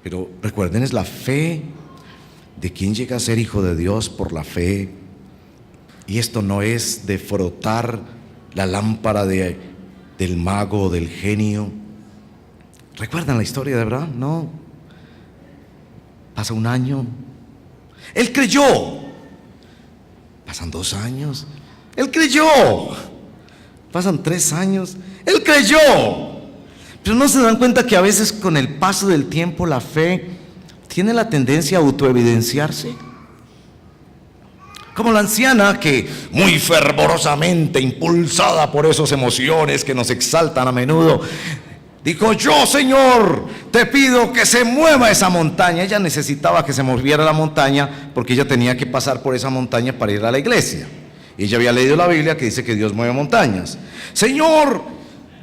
Pero recuerden, es la fe de quien llega a ser hijo de Dios por la fe, y esto no es de frotar la lámpara del mago o del genio. ¿Recuerdan la historia de Abraham? No. Pasa un año, él creyó. Pasan 2 años, él creyó. Pasan 3 años, él creyó. Pero no se dan cuenta que a veces con el paso del tiempo la fe tiene la tendencia a autoevidenciarse. Como la anciana que muy fervorosamente, impulsada por esas emociones que nos exaltan a menudo, dijo, yo, Señor, te pido que se mueva esa montaña. Ella necesitaba que se moviera la montaña porque ella tenía que pasar por esa montaña para ir a la iglesia. Y ella había leído la Biblia que dice que Dios mueve montañas. Señor,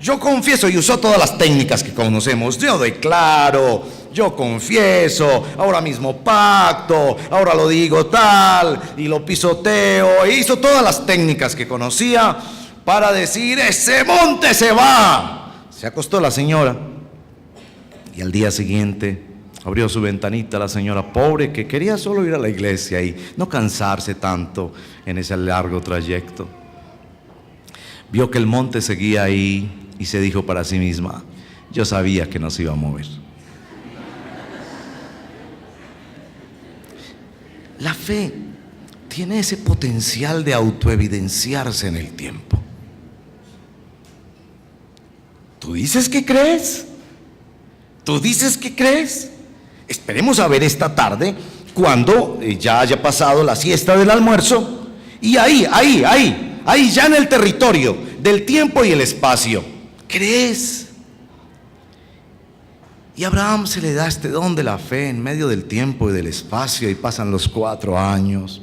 yo confieso, y usó todas las técnicas que conocemos. Yo declaro, yo confieso, ahora mismo pacto, ahora lo digo tal, y lo pisoteo. E hizo todas las técnicas que conocía para decir, ese monte se va. Se acostó la señora y al día siguiente abrió su ventanita la señora pobre que quería solo ir a la iglesia y no cansarse tanto en ese largo trayecto. Vio que el monte seguía ahí y se dijo para sí misma, yo sabía que no se iba a mover. La fe tiene ese potencial de autoevidenciarse en el tiempo. ¿Tú dices que crees? ¿Tú dices que crees? Esperemos a ver esta tarde cuando ya haya pasado la siesta del almuerzo y ahí, ya en el territorio del tiempo y el espacio, ¿crees? Y a Abraham se le da este don de la fe en medio del tiempo y del espacio y pasan los 4 años.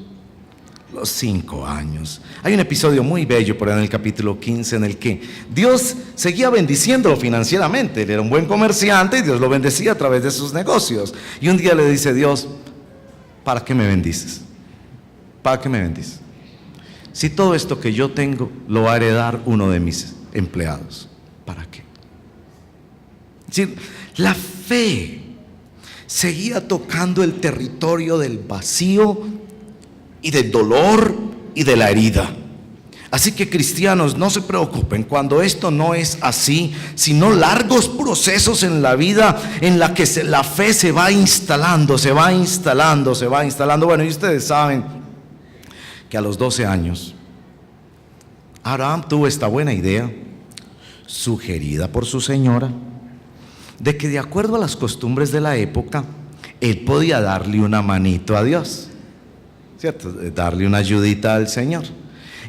Los 5 años. Hay un episodio muy bello por ahí en el capítulo 15 en el que Dios seguía bendiciéndolo financieramente. Él era un buen comerciante y Dios lo bendecía a través de sus negocios. Y un día le dice Dios, ¿para qué me bendices? ¿Para qué me bendices? Si todo esto que yo tengo lo va a heredar uno de mis empleados, ¿para qué? Es decir, la fe seguía tocando el territorio del vacío y del dolor y de la herida. Así que cristianos, no se preocupen cuando esto no es así, sino largos procesos en la vida en la que la fe se va instalando, se va instalando, se va instalando. Bueno, y ustedes saben que a los 12 años Abraham tuvo esta buena idea, sugerida por su señora, de que de acuerdo a las costumbres de la época, él podía darle una manito a Dios, ¿cierto? Darle una ayudita al Señor.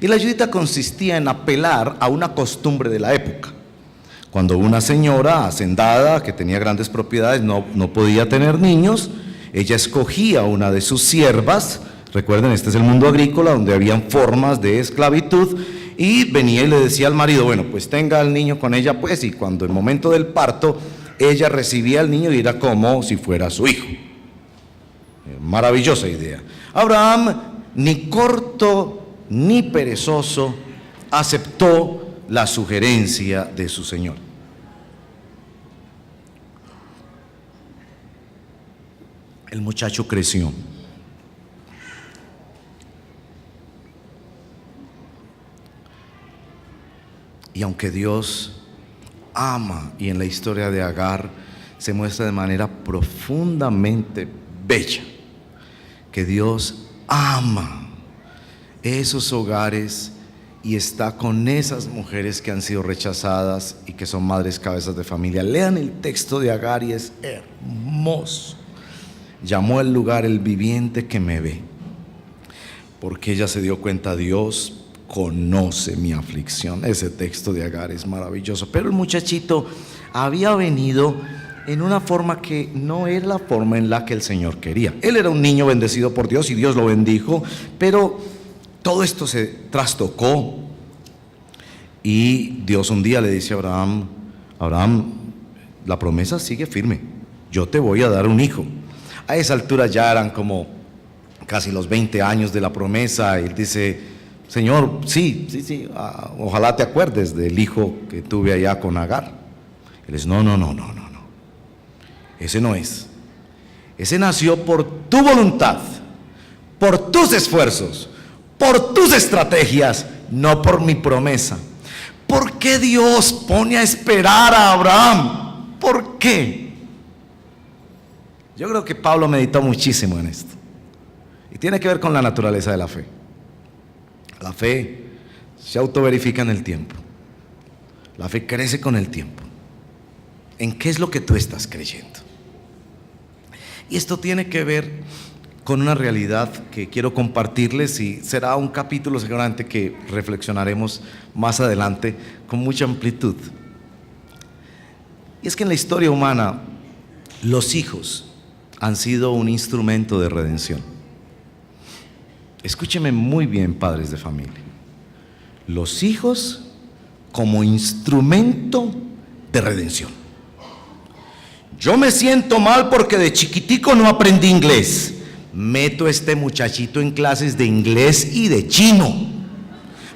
Y la ayudita consistía en apelar a una costumbre de la época. Cuando una señora hacendada que tenía grandes propiedades no podía tener niños, ella escogía una de sus siervas. Recuerden, este es el mundo agrícola donde habían formas de esclavitud, y venía y le decía al marido, bueno, pues tenga al niño con ella pues, y cuando el momento del parto ella recibía al niño y era como si fuera su hijo. Maravillosa idea. Abraham, ni corto ni perezoso, aceptó la sugerencia de su señor. El muchacho creció. Y aunque Dios ama, y en la historia de Agar se muestra de manera profundamente bella, que Dios ama esos hogares y está con esas mujeres que han sido rechazadas y que son madres cabezas de familia. Lean el texto de Agar y es hermoso. Llamó el lugar el viviente que me ve, porque ella se dio cuenta, Dios conoce mi aflicción. Ese texto de Agar es maravilloso. Pero el muchachito había venido en una forma que no era la forma en la que el Señor quería. Él era un niño bendecido por Dios y Dios lo bendijo, pero todo esto se trastocó. Y Dios un día le dice a Abraham, Abraham, la promesa sigue firme, yo te voy a dar un hijo. A esa altura ya eran como casi los 20 años de la promesa. Y él dice, Señor, sí, ojalá te acuerdes del hijo que tuve allá con Agar. Él dice, no, ese no es. Ese nació por tu voluntad, por tus esfuerzos, por tus estrategias, no por mi promesa. ¿Por qué Dios pone a esperar a Abraham? ¿Por qué? Yo creo que Pablo meditó muchísimo en esto. Y tiene que ver con la naturaleza de la fe. La fe se autoverifica en el tiempo. La fe crece con el tiempo. ¿En qué es lo que tú estás creyendo? Y esto tiene que ver con una realidad que quiero compartirles, y será un capítulo seguramente que reflexionaremos más adelante con mucha amplitud. Y es que en la historia humana los hijos han sido un instrumento de redención. Escúcheme muy bien, padres de familia. Los hijos como instrumento de redención. Yo me siento mal porque de chiquitico no aprendí inglés. Meto a este muchachito en clases de inglés y de chino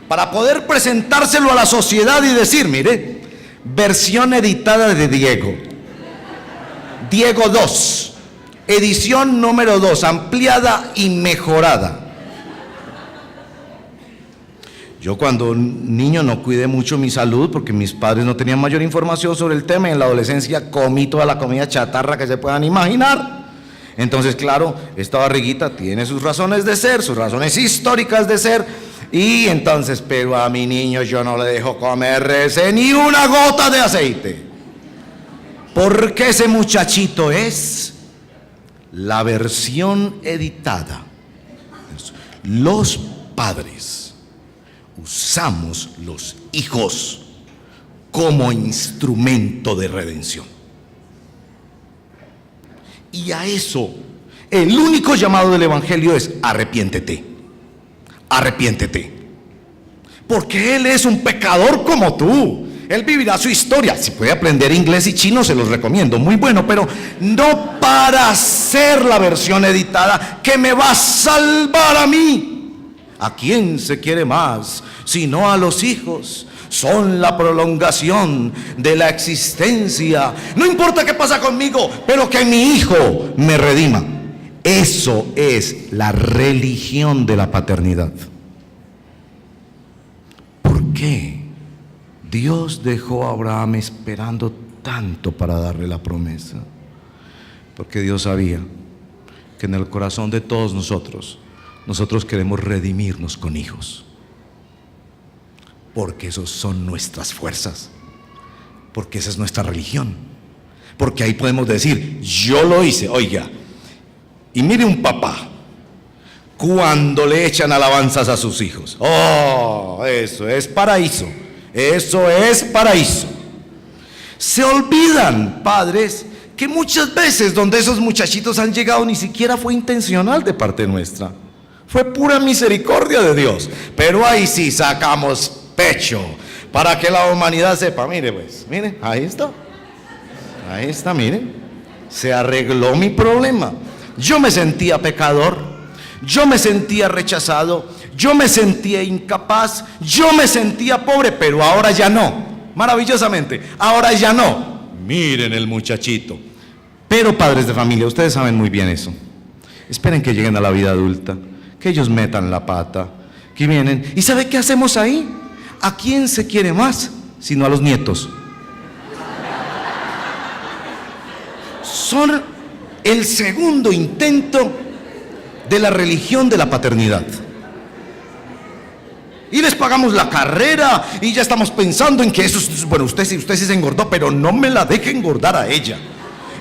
para poder presentárselo a la sociedad y decir, mire, versión editada de Diego 2, edición número 2, ampliada y mejorada. Yo cuando niño no cuidé mucho mi salud porque mis padres no tenían mayor información sobre el tema, y en la adolescencia comí toda la comida chatarra que se puedan imaginar. Entonces, claro, esta barriguita tiene sus razones de ser, sus razones históricas de ser, y entonces, pero a mi niño yo no le dejo comer ni una gota de aceite, porque ese muchachito es la versión editada. Los padres usamos los hijos como instrumento de redención. Y a eso, el único llamado del Evangelio es arrepiéntete, arrepiéntete. Porque Él es un pecador como tú. Él vivirá su historia. Si puede aprender inglés y chino, se los recomiendo, muy bueno, pero no para hacer la versión editada que me va a salvar a mí. ¿A quién se quiere más sino a los hijos? son la prolongación de la existencia. No importa qué pasa conmigo, pero que mi hijo me redima. Eso es la religión de la paternidad. ¿Por qué Dios dejó a Abraham esperando tanto para darle la promesa? Porque Dios sabía que en el corazón de todos nosotros queremos redimirnos con hijos. Porque esos son nuestras fuerzas. Porque esa es nuestra religión. Porque ahí podemos decir, yo lo hice. Oiga, y mire un papá cuando le echan alabanzas a sus hijos. Oh, eso es paraíso. Eso es paraíso. Se olvidan, padres, que muchas veces donde esos muchachitos han llegado ni siquiera fue intencional de parte nuestra. Fue pura misericordia de Dios. Pero ahí sí sacamos pecho para que la humanidad sepa. Mire pues, mire, ahí está. Ahí está, mire. Se arregló mi problema. Yo me sentía pecador, yo me sentía rechazado, yo me sentía incapaz, yo me sentía pobre, pero ahora ya no. Maravillosamente, ahora ya no. Miren el muchachito. Pero padres de familia, ustedes saben muy bien eso. Esperen que lleguen a la vida adulta, que ellos metan la pata, que vienen. ¿Y sabe qué hacemos ahí? ¿A quién se quiere más? Sino a los nietos. Son el segundo intento de la religión de la paternidad. Y les pagamos la carrera y ya estamos pensando en que eso es, bueno, usted sí se engordó, pero no me la deje engordar a ella.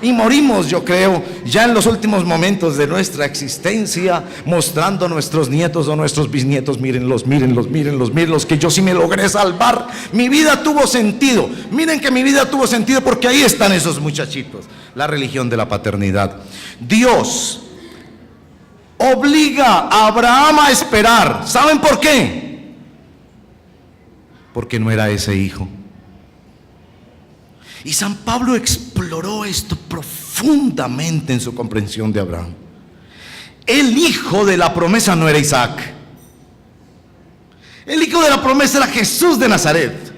Y morimos, yo creo, ya en los últimos momentos de nuestra existencia, mostrando a nuestros nietos o nuestros bisnietos, mírenlos, que yo sí me logré salvar. Mi vida tuvo sentido. Miren que mi vida tuvo sentido porque ahí están esos muchachitos. La religión de la paternidad. Dios obliga a Abraham a esperar. ¿Saben por qué? Porque no era ese hijo. Y San Pablo exploró esto profundamente en su comprensión de Abraham. El hijo de la promesa no era Isaac. El hijo de la promesa era Jesús de Nazaret.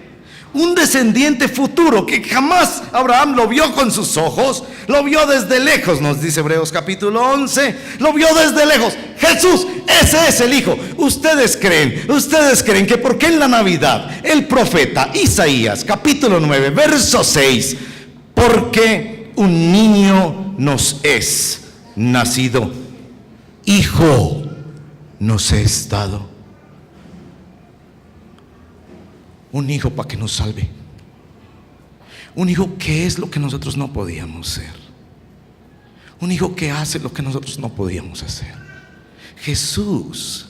Un descendiente futuro que jamás Abraham lo vio con sus ojos, lo vio desde lejos, nos dice Hebreos capítulo 11, lo vio desde lejos. Jesús, ese es el hijo. Ustedes creen que porque en la Navidad el profeta Isaías capítulo 9 verso 6, porque un niño nos es nacido, hijo nos es dado. Un hijo para que nos salve. Un hijo que es lo que nosotros no podíamos ser. Un hijo que hace lo que nosotros no podíamos hacer. Jesús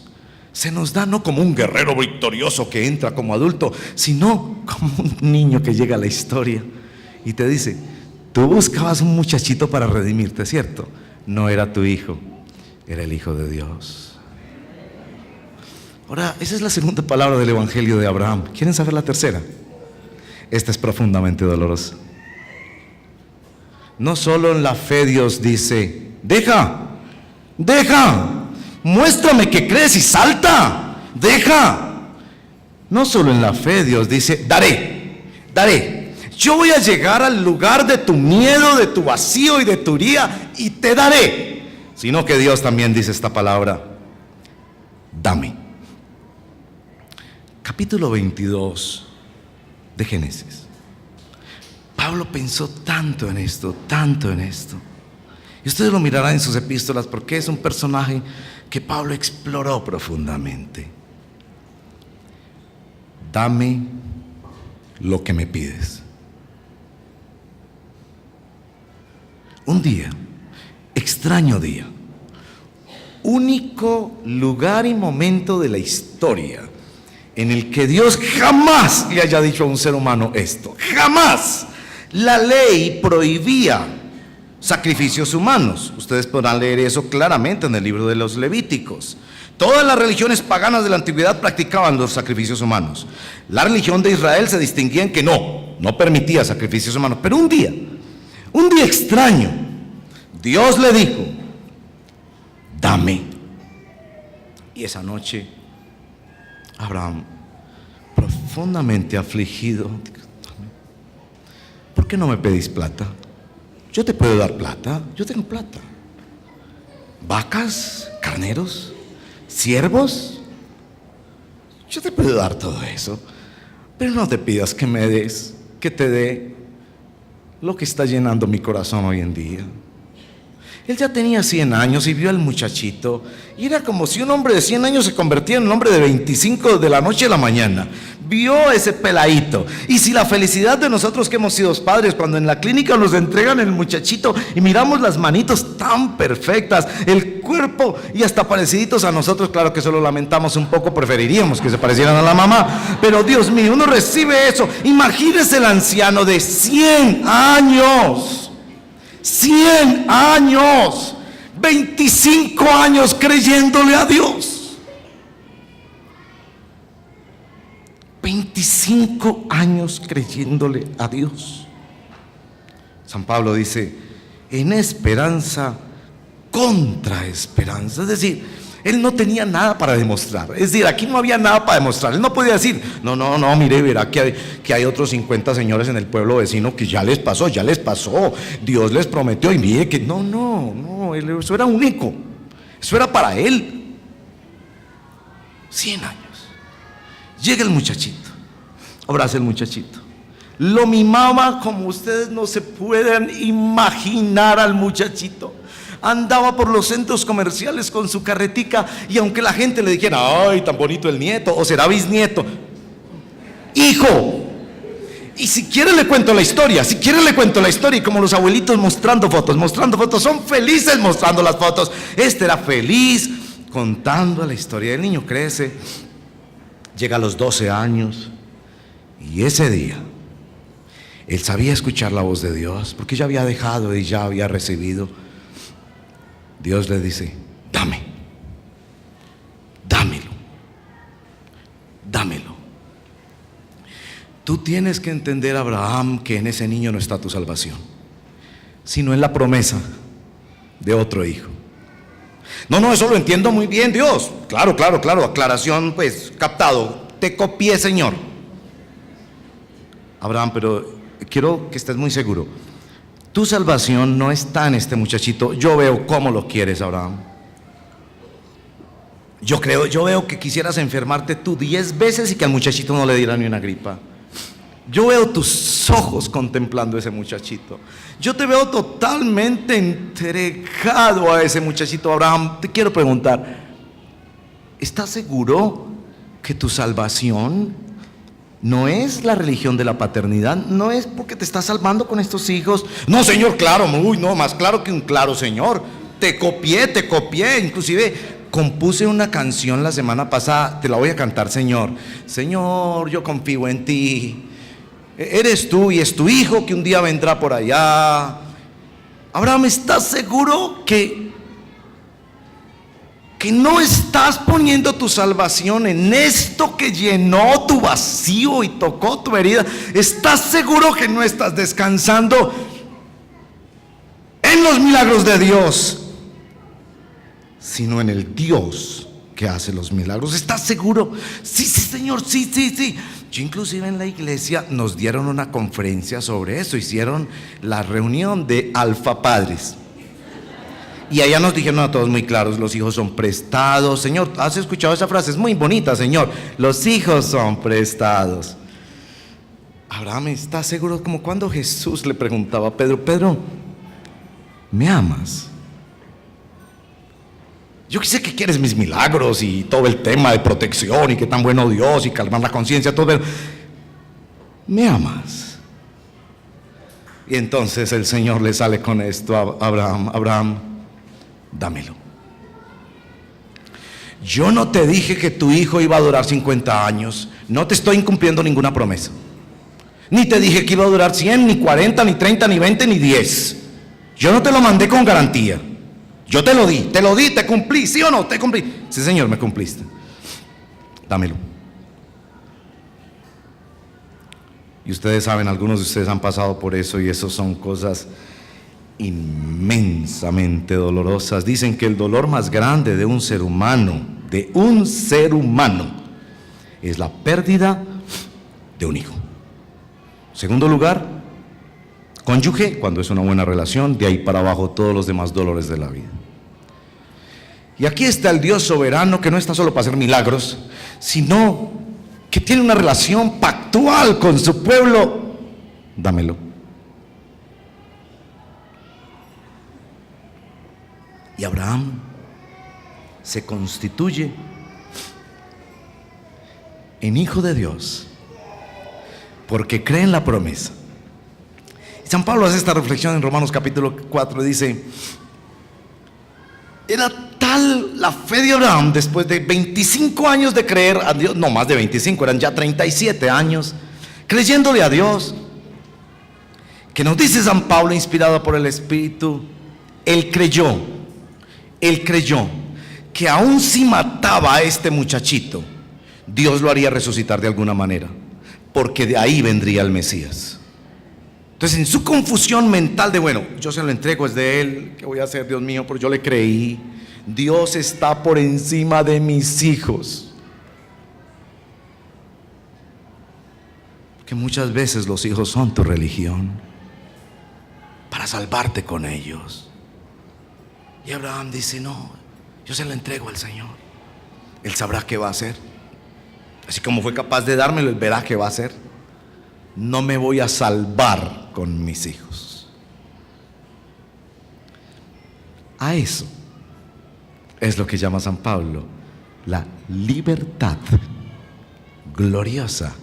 se nos da no como un guerrero victorioso que entra como adulto, sino como un niño que llega a la historia y te dice, tú buscabas un muchachito para redimirte, ¿cierto? No era tu hijo, era el Hijo de Dios. Ahora, esa es la segunda palabra del Evangelio de Abraham. ¿Quieren saber la tercera? Esta es profundamente dolorosa. No solo en la fe Dios dice, deja, muéstrame que crees y salta, deja. No solo en la fe Dios dice, daré. Yo voy a llegar al lugar de tu miedo, de tu vacío y de tu herida y te daré. Sino que Dios también dice esta palabra, dame. Capítulo 22 de Génesis. Pablo pensó tanto en esto. Y ustedes lo mirarán en sus epístolas porque es un personaje que Pablo exploró profundamente. Dame lo que me pides. Un día, extraño día, único lugar y momento de la historia en el que Dios jamás le haya dicho a un ser humano esto. Jamás. La ley prohibía sacrificios humanos. Ustedes podrán leer eso claramente en el libro de los Levíticos. Todas las religiones paganas de la antigüedad practicaban los sacrificios humanos. La religión de Israel se distinguía en que no permitía sacrificios humanos. Pero un día extraño, Dios le dijo, dame. Y esa noche Abraham profundamente afligido. ¿Por qué no me pedís plata? Yo te puedo dar plata, yo tengo plata. Vacas, carneros, siervos, yo te puedo dar todo eso, pero no te pidas que me des, que te dé lo que está llenando mi corazón hoy en día. Él ya tenía 100 años y vio al muchachito, y era como si un hombre de 100 años se convertía en un hombre de 25 de la noche a la mañana. Vio ese peladito. Y si la felicidad de nosotros que hemos sido padres, cuando en la clínica nos entregan el muchachito y miramos las manitos tan perfectas, el cuerpo y hasta pareciditos a nosotros, claro que eso lo lamentamos un poco, preferiríamos que se parecieran a la mamá, pero Dios mío, uno recibe eso. Imagínese el anciano de 100 años, 100 años, 25 años creyéndole a Dios. 25 años creyéndole a Dios. San Pablo dice, en esperanza contra esperanza. Es decir, él no tenía nada para demostrar. Es decir, aquí no había nada para demostrar. Él no podía decir, no, mire, verá que hay otros 50 señores en el pueblo vecino que ya les pasó. Dios les prometió y mire que no, eso era único. Eso era para él. 100 años. Llega el muchachito, abraza el muchachito, lo mimaba como ustedes no se pueden imaginar al muchachito. Andaba por los centros comerciales con su carretica, y aunque la gente le dijera, ay, tan bonito el nieto, o será bisnieto, hijo. Y si quiere le cuento la historia, y como los abuelitos mostrando fotos, son felices mostrando las fotos. Este era feliz contando la historia. El niño crece. Llega a los 12 años, y ese día él sabía escuchar la voz de Dios, porque ya había dejado y ya había recibido. Dios le dice, dámelo. Tú tienes que entender, Abraham, que en ese niño no está tu salvación, sino en la promesa de otro hijo. No, eso lo entiendo muy bien, Dios. Claro, aclaración, pues, captado. Te copié, Señor. Abraham, pero quiero que estés muy seguro. Tu salvación no está en este muchachito. Yo veo cómo lo quieres, Abraham. Yo veo que quisieras enfermarte tú 10 veces y que al muchachito no le diera ni una gripa. Yo veo tus ojos contemplando a ese muchachito. Yo te veo totalmente entregado a ese muchachito. Abraham, te quiero preguntar, ¿estás seguro que tu salvación no es la religión de la paternidad? ¿No es porque te estás salvando con estos hijos? No, Señor, claro, más claro que un claro, Señor. Te copié, inclusive compuse una canción la semana pasada, te la voy a cantar, Señor. Señor, yo confío en ti. Eres tú y es tu hijo que un día vendrá por allá. Abraham, ¿estás seguro que no estás poniendo tu salvación en esto que llenó tu vacío y tocó tu herida? ¿Estás seguro que no estás descansando en los milagros de Dios, sino en el Dios que hace los milagros? ¿Estás seguro? Sí, Señor, sí. Yo inclusive en la iglesia nos dieron una conferencia sobre eso. Hicieron la reunión de Alfa Padres, y allá nos dijeron a todos muy claros, los hijos son prestados. Señor, ¿has escuchado esa frase? Es muy bonita, Señor. Los hijos son prestados. Abraham, ¿está seguro? Como cuando Jesús le preguntaba a Pedro, ¿me amas? Yo sé que quieres mis milagros y todo el tema de protección y que tan bueno Dios y calmar la conciencia, todo, pero ¿me amas? Y entonces el Señor le sale con esto a Abraham, dámelo. Yo no te dije que tu hijo iba a durar 50 años, no te estoy incumpliendo ninguna promesa. Ni te dije que iba a durar 100, ni 40, ni 30, ni 20, ni 10. Yo no te lo mandé con garantía. Yo te lo di, te cumplí, ¿sí o no? Te cumplí. Sí, Señor, me cumpliste. Dámelo. Y ustedes saben, algunos de ustedes han pasado por eso, y eso son cosas inmensamente dolorosas. Dicen que el dolor más grande de un ser humano, es la pérdida de un hijo. Segundo lugar, cónyuge, cuando es una buena relación, de ahí para abajo todos los demás dolores de la vida. Y aquí está el Dios soberano que no está solo para hacer milagros, sino que tiene una relación pactual con su pueblo. Dámelo. Y Abraham se constituye en hijo de Dios porque cree en la promesa. San Pablo hace esta reflexión en Romanos capítulo 4, dice: era tal la fe de Abraham después de 25 años de creer a Dios, no más de 25, eran ya 37 años creyéndole a Dios, que nos dice San Pablo, inspirado por el Espíritu, él creyó que aun si mataba a este muchachito, Dios lo haría resucitar de alguna manera, porque de ahí vendría el Mesías. Entonces, en su confusión mental de, bueno, yo se lo entrego, es de él, ¿qué voy a hacer, Dios mío? Pero yo le creí, Dios está por encima de mis hijos. Que muchas veces los hijos son tu religión, para salvarte con ellos. Y Abraham dice: no, yo se lo entrego al Señor, Él sabrá qué va a hacer. Así como fue capaz de dármelo, Él verá qué va a hacer. No me voy a salvar con mis hijos. A eso es lo que llama San Pablo la libertad gloriosa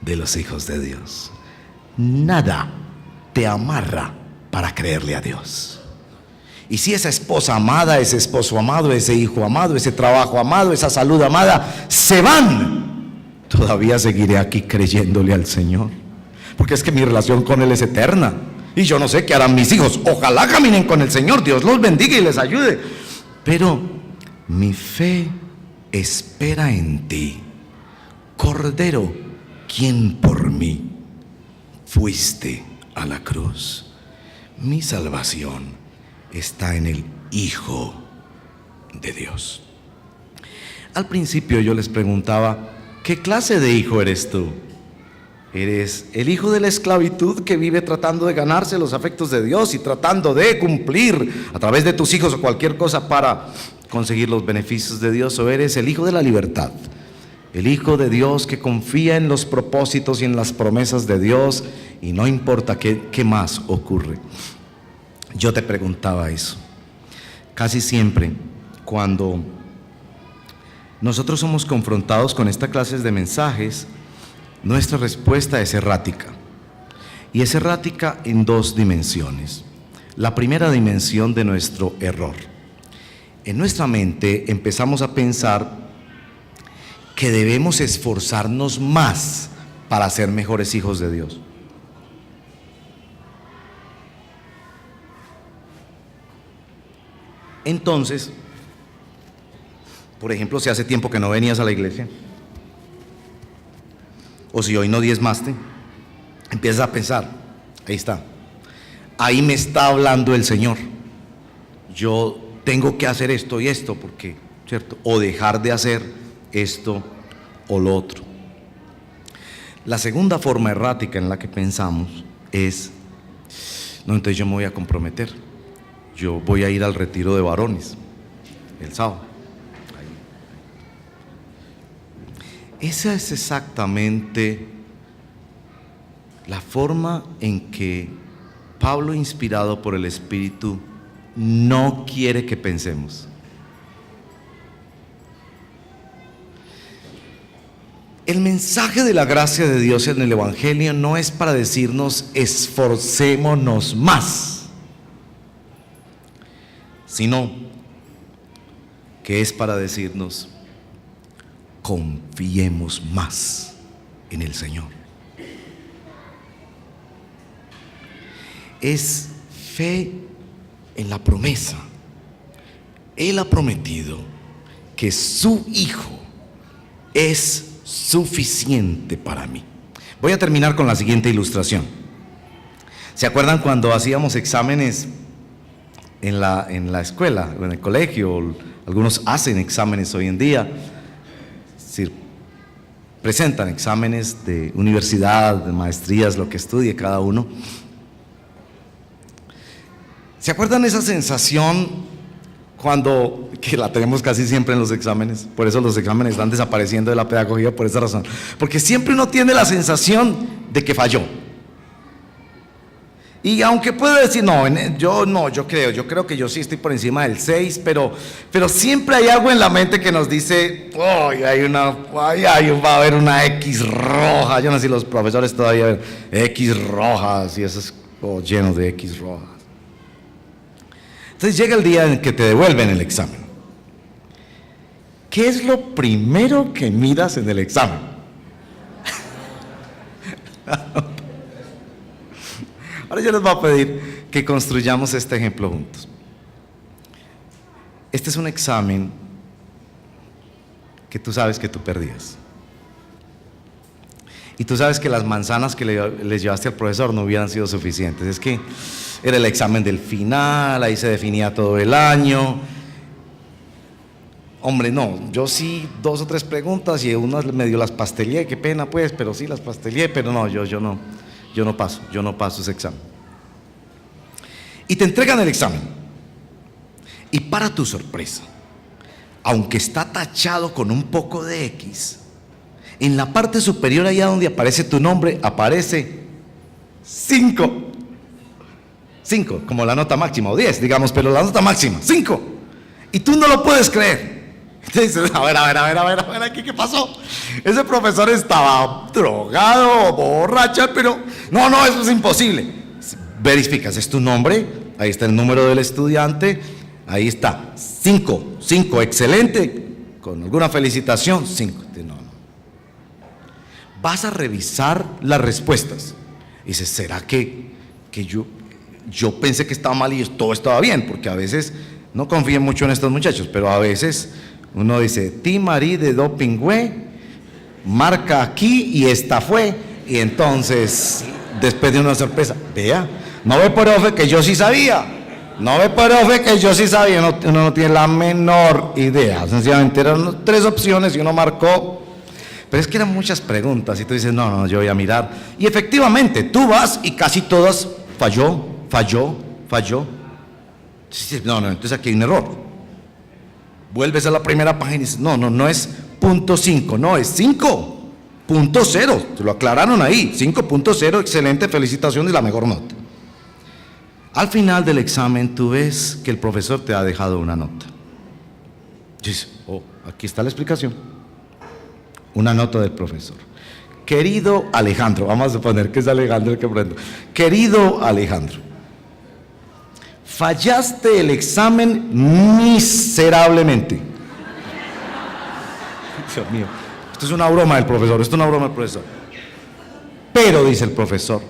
de los hijos de Dios. Nada te amarra para creerle a Dios. Y si esa esposa amada, ese esposo amado, ese hijo amado, ese trabajo amado, esa salud amada se van, todavía seguiré aquí creyéndole al Señor, porque es que mi relación con Él es eterna. Y yo no sé qué harán mis hijos. Ojalá caminen con el Señor, Dios los bendiga y les ayude. Pero mi fe espera en ti, Cordero, quien por mí fuiste a la cruz. Mi salvación está en el Hijo de Dios. Al principio yo les preguntaba: ¿qué clase de hijo eres tú? ¿Eres el hijo de la esclavitud que vive tratando de ganarse los afectos de Dios y tratando de cumplir a través de tus hijos o cualquier cosa para conseguir los beneficios de Dios? ¿O eres el hijo de la libertad? El hijo de Dios que confía en los propósitos y en las promesas de Dios y no importa qué más ocurre. Yo te preguntaba eso. Casi siempre cuando nosotros somos confrontados con esta clase de mensajes, nuestra respuesta es errática. Y es errática en dos dimensiones. La primera dimensión de nuestro error. En nuestra mente empezamos a pensar que debemos esforzarnos más para ser mejores hijos de Dios. Entonces, por ejemplo, si hace tiempo que no venías a la iglesia, o si hoy no diezmaste, empiezas a pensar: ahí está, ahí me está hablando el Señor, yo tengo que hacer esto y esto, porque, ¿cierto? O dejar de hacer esto o lo otro. La segunda forma errática en la que pensamos es: no, entonces yo me voy a comprometer, yo voy a ir al retiro de varones el sábado. Esa es exactamente la forma en que Pablo, inspirado por el Espíritu, no quiere que pensemos. El mensaje de la gracia de Dios en el Evangelio no es para decirnos esforcémonos más, sino que es para decirnos confiemos más en el Señor. Es fe en la promesa. Él ha prometido que su Hijo es suficiente para mí. Voy a terminar con la siguiente ilustración. ¿Se acuerdan cuando hacíamos exámenes en la escuela o en el colegio? Algunos hacen exámenes hoy en día. Es decir, presentan exámenes de universidad, de maestrías, lo que estudie cada uno. ¿Se acuerdan esa sensación cuando, que la tenemos casi siempre en los exámenes? Por eso los exámenes están desapareciendo de la pedagogía, por esa razón. Porque siempre uno tiene la sensación de que falló. Y aunque puede decir, yo creo que yo sí estoy por encima del 6, pero siempre hay algo en la mente que nos dice, va a haber una X roja. Yo no sé si los profesores todavía ven X rojas y eso es lleno de X rojas. Entonces llega el día en que te devuelven el examen. ¿Qué es lo primero que miras en el examen? Ahora yo les voy a pedir que construyamos este ejemplo juntos. Este es un examen que tú sabes que tú perdías. Y tú sabes que las manzanas que le llevaste al profesor no hubieran sido suficientes. Es que era el examen del final, ahí se definía todo el año. Hombre, no, yo sí 2 o 3 preguntas y unas medio las pasteleé, qué pena pues, pero sí las pasteleé, pero no, yo no paso ese examen. Y te entregan el examen. Y para tu sorpresa, aunque está tachado con un poco de X, en la parte superior, allá donde aparece tu nombre, aparece 5. 5, como la nota máxima, o 10, digamos, pero la nota máxima, 5. Y tú no lo puedes creer. Entonces dices, a ver, aquí, ¿qué pasó? Ese profesor estaba drogado, borracha, pero no, eso es imposible. Verificas, es tu nombre, ahí está el número del estudiante, ahí está, 5, excelente, con alguna felicitación, 5. No. Vas a revisar las respuestas. Y dices, ¿será que yo pensé que estaba mal y todo estaba bien? Porque a veces, no confíen mucho en estos muchachos, pero a veces uno dice, ti marí de dopingüe, marca aquí y esta fue. Y entonces, después de una sorpresa, vea, no ve profe que yo sí sabía. Uno no tiene la menor idea. Sencillamente eran 3 opciones y uno marcó. Pero es que eran muchas preguntas y tú dices, no, yo voy a mirar. Y efectivamente, tú vas y casi todas falló. No, entonces aquí hay un error. Vuelves a la primera página y dices, no es .5, no, es 5.0. Te lo aclararon ahí, 5.0, excelente, felicitaciones, la mejor nota. Al final del examen tú ves que el profesor te ha dejado una nota. Dices, aquí está la explicación. Una nota del profesor. Querido Alejandro, vamos a suponer que es Alejandro el que prendo. Querido Alejandro, fallaste el examen miserablemente. Dios mío, esto es una broma del profesor, Pero, dice el profesor,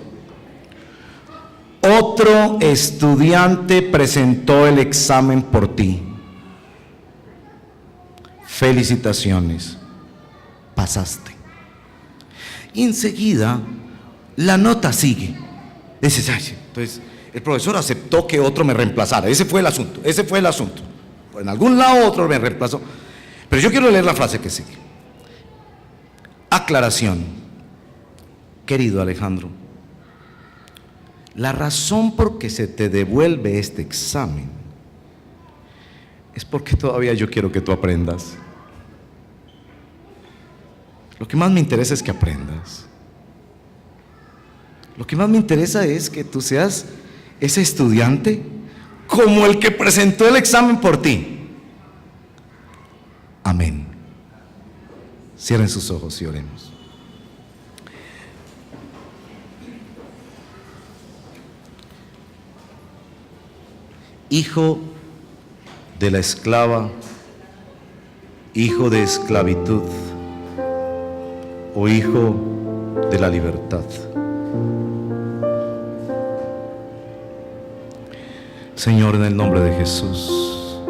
otro estudiante presentó el examen por ti. Felicitaciones, pasaste. Y enseguida la nota sigue. Dices, entonces el profesor aceptó que otro me reemplazara. Ese fue el asunto. En algún lado otro me reemplazó. Pero yo quiero leer la frase que sigue. Aclaración. Querido Alejandro, la razón por que se te devuelve este examen es porque todavía yo quiero que tú aprendas. Lo que más me interesa es que aprendas. Lo que más me interesa es que tú seas ese estudiante como el que presentó el examen por ti. Amén. Cierren sus ojos y oremos. Hijo de la esclava, hijo de esclavitud, o hijo de la libertad. Señor, en el nombre de Jesús,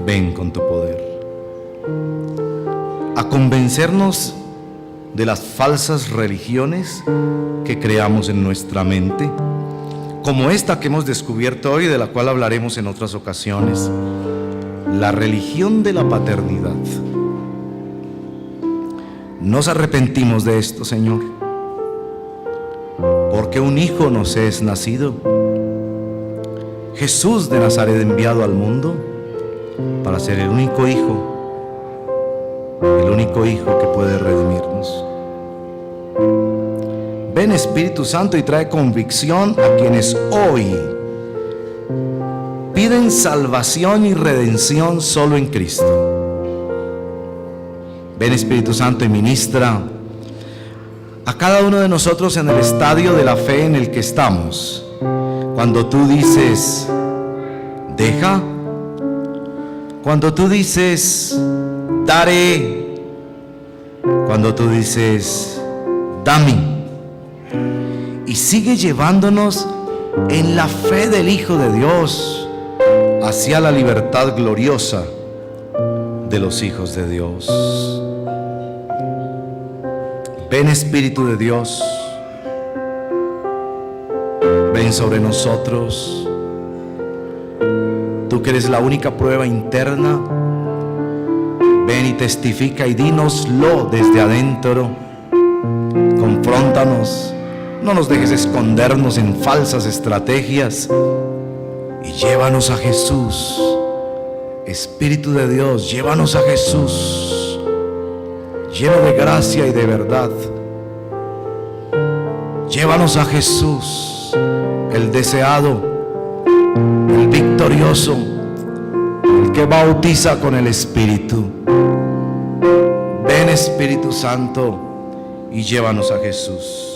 ven con tu poder a convencernos de las falsas religiones que creamos en nuestra mente, como esta que hemos descubierto hoy, de la cual hablaremos en otras ocasiones, la religión de la paternidad. Nos arrepentimos de esto, Señor, porque un hijo nos es nacido, Jesús de Nazaret, enviado al mundo para ser el único hijo que puede redimirnos. Ven, Espíritu Santo, y trae convicción a quienes hoy piden salvación y redención solo en Cristo. Ven, Espíritu Santo, y ministra a cada uno de nosotros en el estadio de la fe en el que estamos. Cuando tú dices, deja. Cuando tú dices, daré. Cuando tú dices, dame. Y sigue llevándonos en la fe del Hijo de Dios hacia la libertad gloriosa de los hijos de Dios. Ven, Espíritu de Dios, ven sobre nosotros. Tú que eres la única prueba interna, ven y testifica y dínoslo desde adentro. Confróntanos, no nos dejes escondernos en falsas estrategias y llévanos a Jesús. Espíritu de Dios, llévanos a Jesús, lleno de gracia y de verdad. Llévanos a Jesús, el deseado, el victorioso, el que bautiza con el Espíritu. Ven, Espíritu Santo, y llévanos a Jesús.